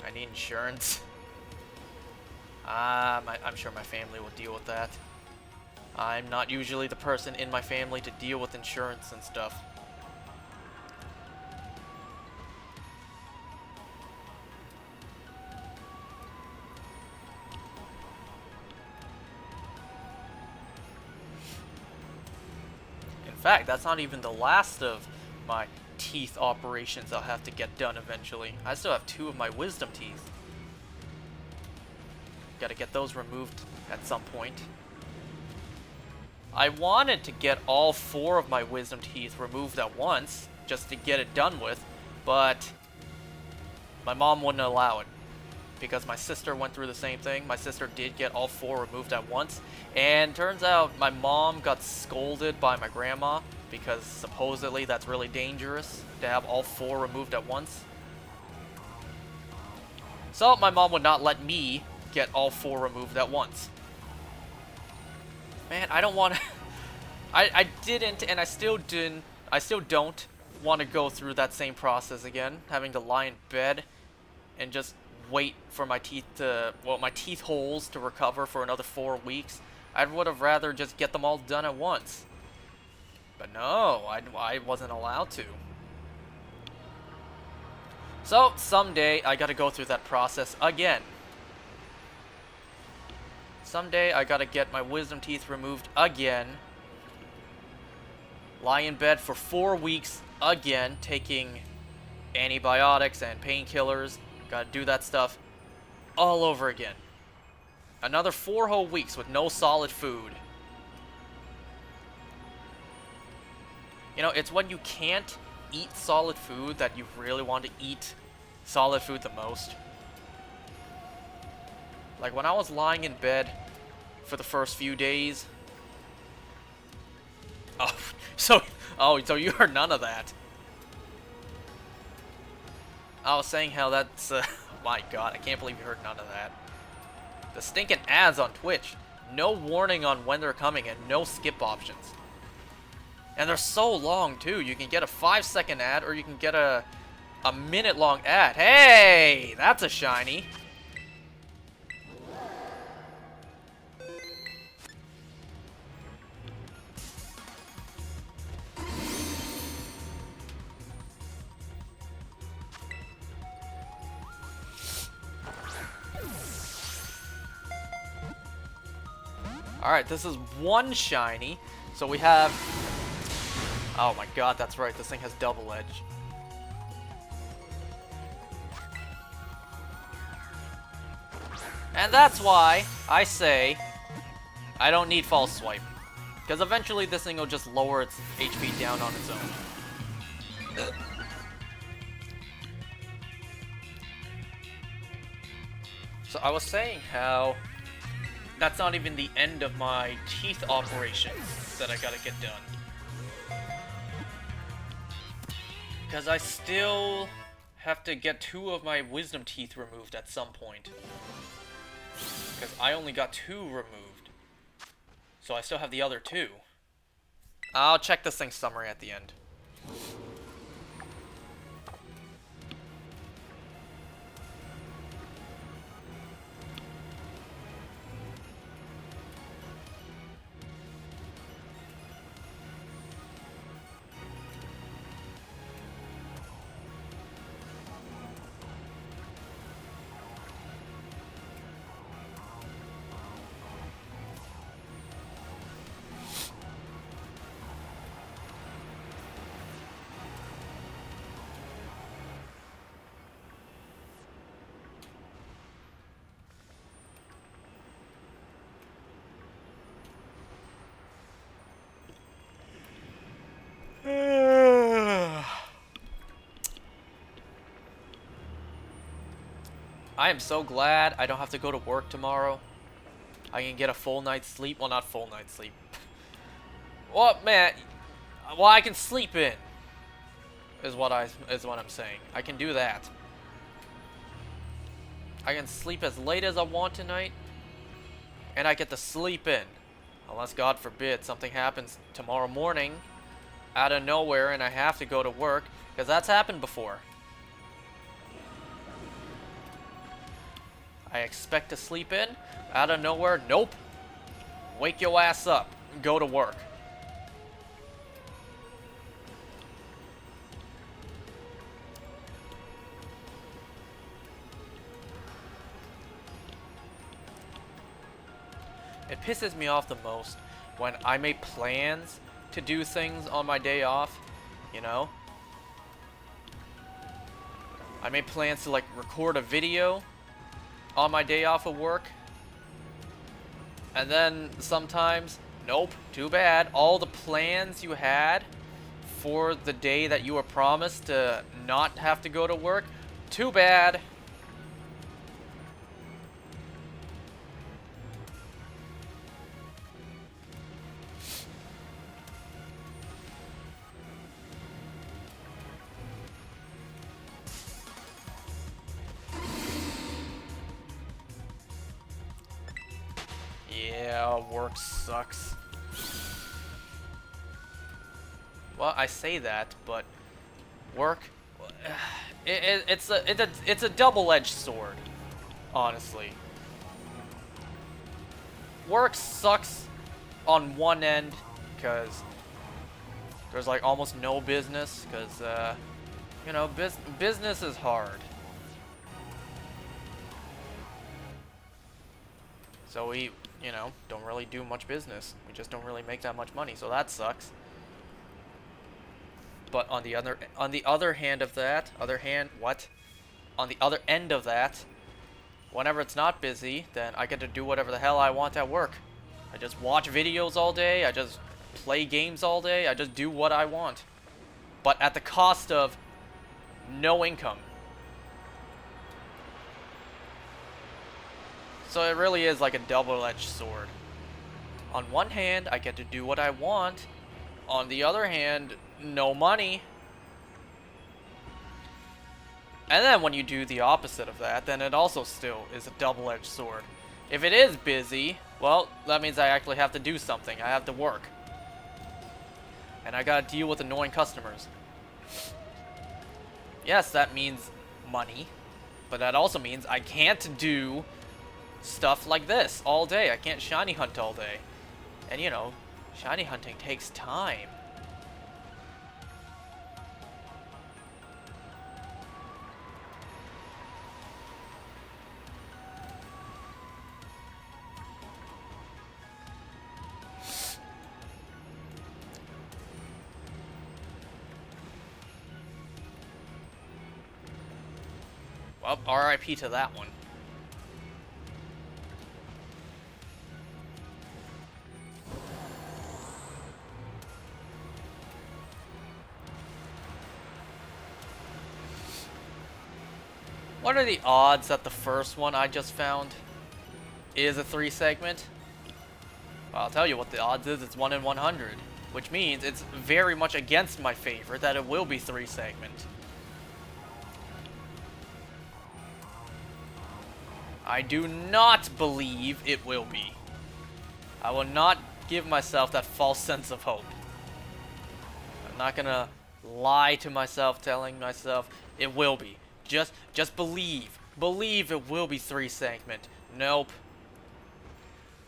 Speaker 1: I need insurance. I'm sure my family will deal with that. I'm not usually the person in my family to deal with insurance and stuff. In fact, that's not even the last of my teeth operations I'll have to get done eventually. I still have 2 of my wisdom teeth. Gotta get those removed at some point. I wanted to get all 4 of my wisdom teeth removed at once, just to get it done with, but my mom wouldn't allow it. Because my sister went through the same thing. My sister did get all 4 removed at once, and turns out my mom got scolded by my grandma, because supposedly that's really dangerous, to have all 4 removed at once. So my mom would not let me get all 4 removed at once. Man, I don't want to... I didn't, and I still don't want to go through that same process again. Having to lie in bed and just wait for my teeth to... well, my teeth holes to recover for another 4 weeks. I would have rather just get them all done at once. But no, I wasn't allowed to. So, someday, I gotta go through that process again. Someday, I gotta get my wisdom teeth removed again. Lie in bed for 4 weeks again, taking antibiotics and painkillers. Gotta do that stuff all over again. Another 4 whole weeks with no solid food. You know, it's when you can't eat solid food that you really want to eat solid food the most. Like when I was lying in bed for the first few days. Oh, so you heard none of that. I was saying how that's, my god, I can't believe you heard none of that. The stinking ads on Twitch. No warning on when they're coming and no skip options. And they're so long, too. You can get a 5-second ad or you can get a minute-long ad. Hey, that's a shiny. Alright, this is one shiny. So we have... Oh my god, that's right. This thing has double edge. And that's why I say I don't need False Swipe. Because eventually this thing will just lower its HP down on its own. So I was saying how that's not even the end of my teeth operation that I gotta get done. Because I still have to get 2 of my wisdom teeth removed at some point. Because I only got 2 removed. So I still have the other 2. I'll check this thing's summary at the end. I am so glad I don't have to go to work tomorrow. I can get a full night's sleep. Well, not full night's sleep. Well, man, well, I can sleep in. Is what I'm saying. I can do that. I can sleep as late as I want tonight, and I get to sleep in. Unless, God forbid, something happens tomorrow morning out of nowhere and I have to go to work, because that's happened before. I expect to sleep in, out of nowhere, nope. Wake your ass up, go to work. It pisses me off the most when I make plans to do things on my day off, you know? I made plans to like record a video on my day off of work, and then sometimes, nope, too bad, all the plans you had for the day that you were promised to not have to go to work, too bad. Yeah, work sucks. Well, I say that, but work, it's a double-edged sword, honestly. Work sucks on one end because there's like almost no business, because you know, business is hard. So we, you know, don't really do much business. We just don't really make that much money, so that sucks. But on the other hand of that, On the other end of that, whenever it's not busy, then I get to do whatever the hell I want at work. I just watch videos all day, I just play games all day, I just do what I want. But at the cost of no income. So it really is like a double-edged sword. On one hand, I get to do what I want. On the other hand, no money. And then when you do the opposite of that, then it also still is a double-edged sword. If it is busy, well, that means I actually have to do something. I have to work. And I gotta deal with annoying customers. Yes, that means money. But that also means I can't do stuff like this all day. I can't shiny hunt all day. And you know, shiny hunting takes time. Well, RIP to that one. What are the odds that the first one I just found is a 3-segment? Well, I'll tell you what the odds is. It's 1 in 100. Which means it's very much against my favor that it will be 3-segment. I do not believe it will be. I will not give myself that false sense of hope. I'm not gonna lie to myself, telling myself it will be. Just believe. Believe it will be 3-segment. Nope.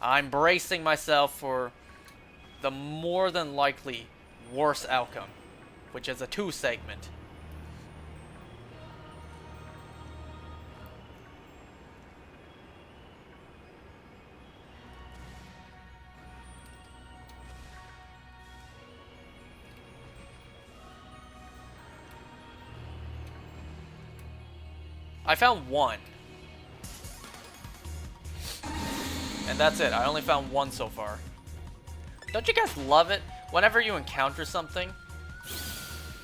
Speaker 1: I'm bracing myself for the more than likely worst outcome, which is a 2-segment. I found one. And that's it. I only found one so far. Don't you guys love it? Whenever you encounter something,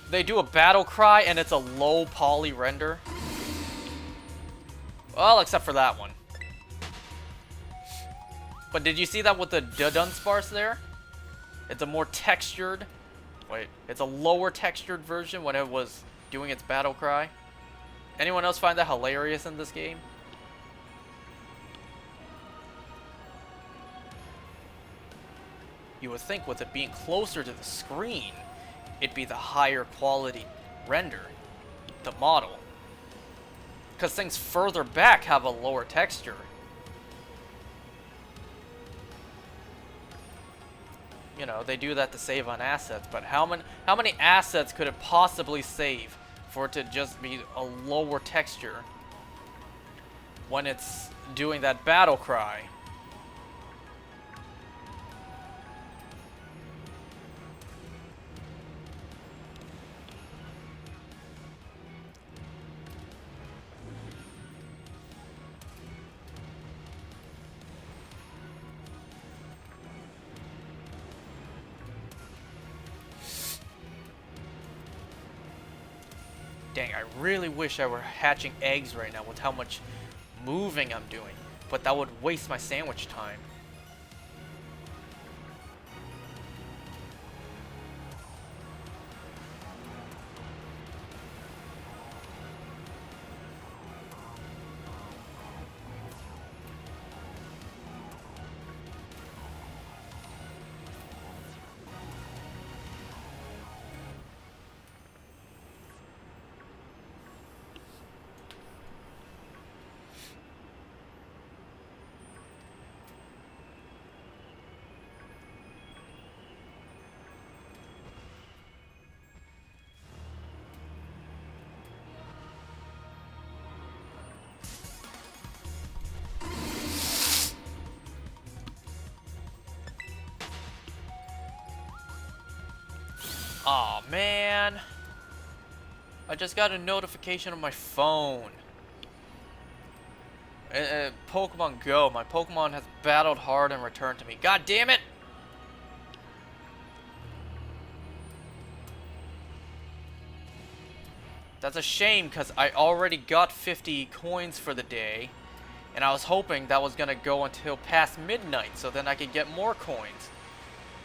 Speaker 1: they do a battle cry and it's a low poly render. Well, except for that one. But did you see that with the Dudunsparce there? It's a more textured... Wait, it's a lower textured version when it was doing its battle cry. Anyone else find that hilarious in this game? You would think with it being closer to the screen, it'd be the higher quality render, the model. Because things further back have a lower texture. You know, they do that to save on assets, but how many assets could it possibly save for it to just be a lower texture when it's doing that battle cry? Dang, I really wish I were hatching eggs right now with how much moving I'm doing, but that would waste my sandwich time. Aw, man. I just got a notification on my phone. Pokemon Go. My Pokemon has battled hard and returned to me. God damn it! That's a shame, because I already got 50 coins for the day. And I was hoping that was going to go until past midnight, so then I could get more coins.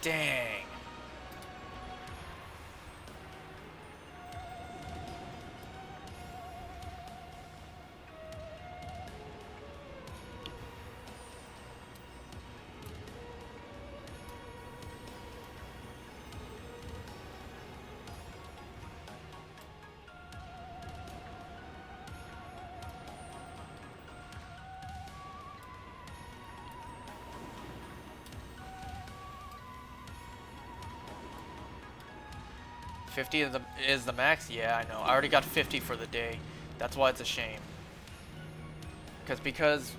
Speaker 1: Dang. $50 is the max? Yeah, I know. I already got 50 for the day. That's why it's a shame. Because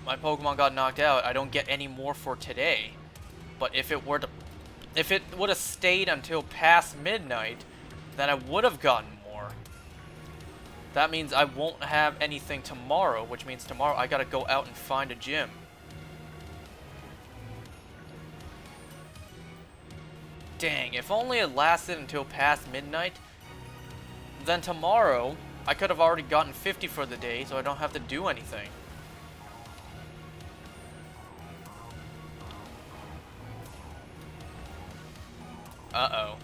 Speaker 1: my Pokemon got knocked out, I don't get any more for today. But if it would have stayed until past midnight, then I would have gotten more. That means I won't have anything tomorrow, which means tomorrow I gotta go out and find a gym. Dang, if only it lasted until past midnight, then tomorrow I could have already gotten 50 for the day, so I don't have to do anything. Uh-oh.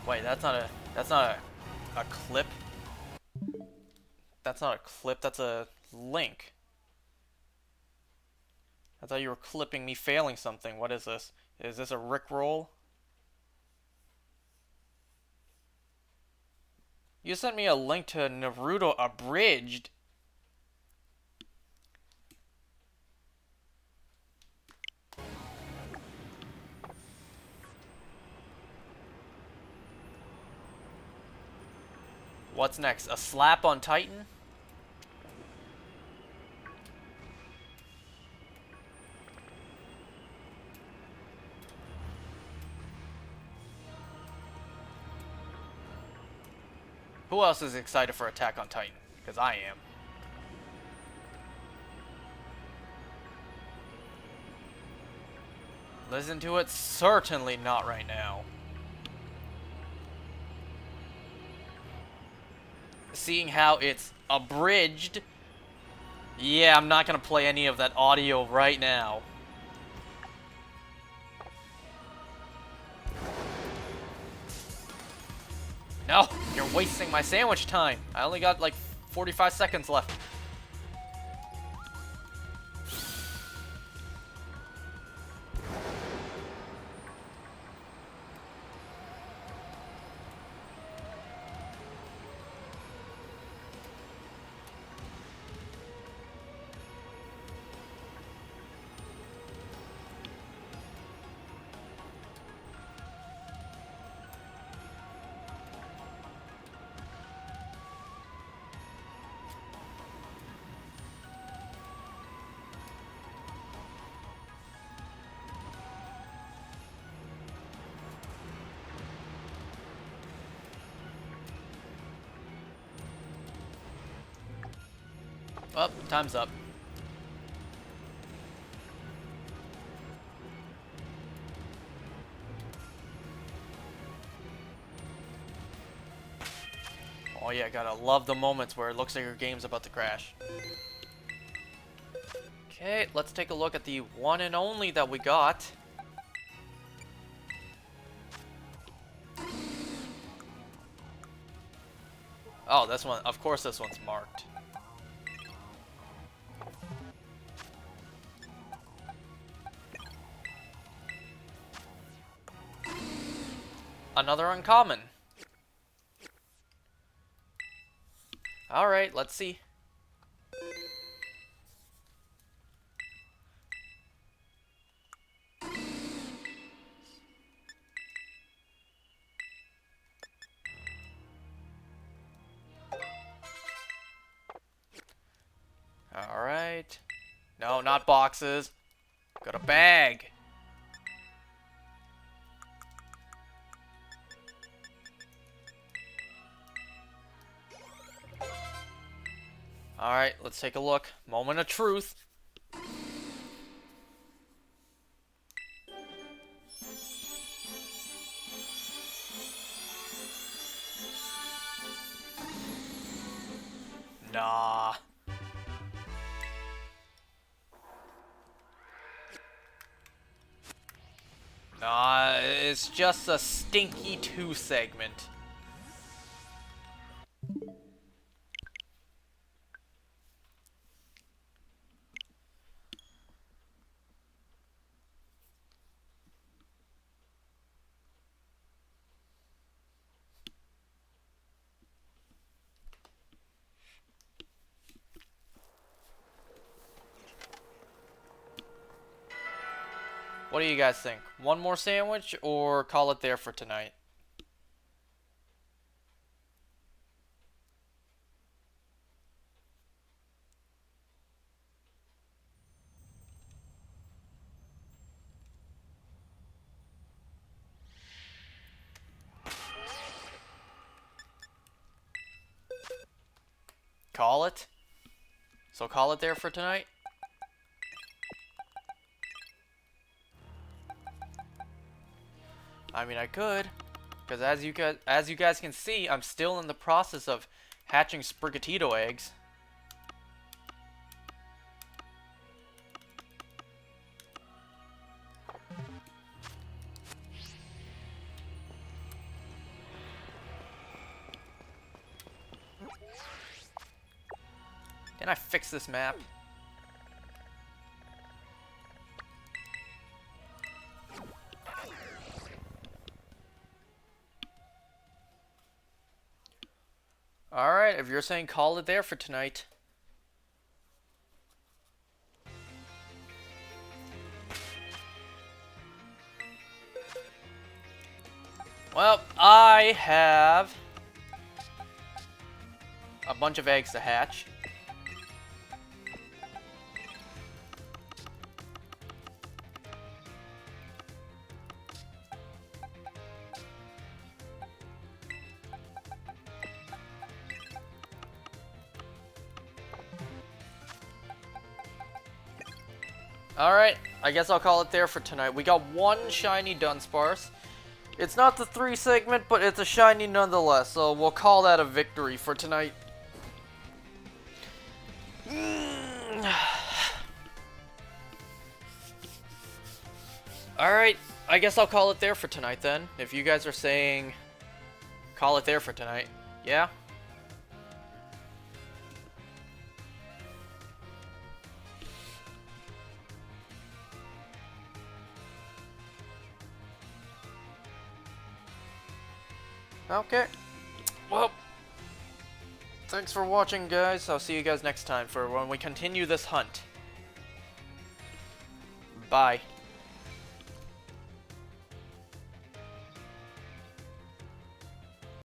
Speaker 1: Wait, that's not a clip. That's not a clip, that's a link. I thought you were clipping me failing something. What is this? Is this a Rickroll? You sent me a link to Naruto Abridged. What's next? A slap on Titan? Who else is excited for Attack on Titan? Because I am. Listen to it? Certainly not right now. Seeing how it's abridged, yeah, I'm not gonna play any of that audio right now. No, you're wasting my sandwich time. I only got like 45 seconds left. Oh, time's up. Oh yeah, gotta love the moments where it looks like your game's about to crash. Okay, let's take a look at the one and only that we got. Oh, this one, of course this one's marked. Another uncommon. Alright, let's see. Alright. No, not boxes. Got a bag. Alright, let's take a look. Moment of truth. Nah. Nah, it's just a stinky 2 segment. What do you guys think? One more sandwich or call it there for tonight? Call it? So call it there for tonight? I mean, I could. Because as you guys can see, I'm still in the process of hatching Sprigatito eggs. Can I fix this map? Alright, if you're saying call it there for tonight. Well, I have a bunch of eggs to hatch. Alright, I guess I'll call it there for tonight. We got one shiny Dunsparce. It's not the 3 segment, but it's a shiny nonetheless, so we'll call that a victory for tonight. Alright, I guess I'll call it there for tonight then. If you guys are saying call it there for tonight, yeah? Okay. Well, thanks for watching, guys. I'll see you guys next time for when we continue this hunt. Bye.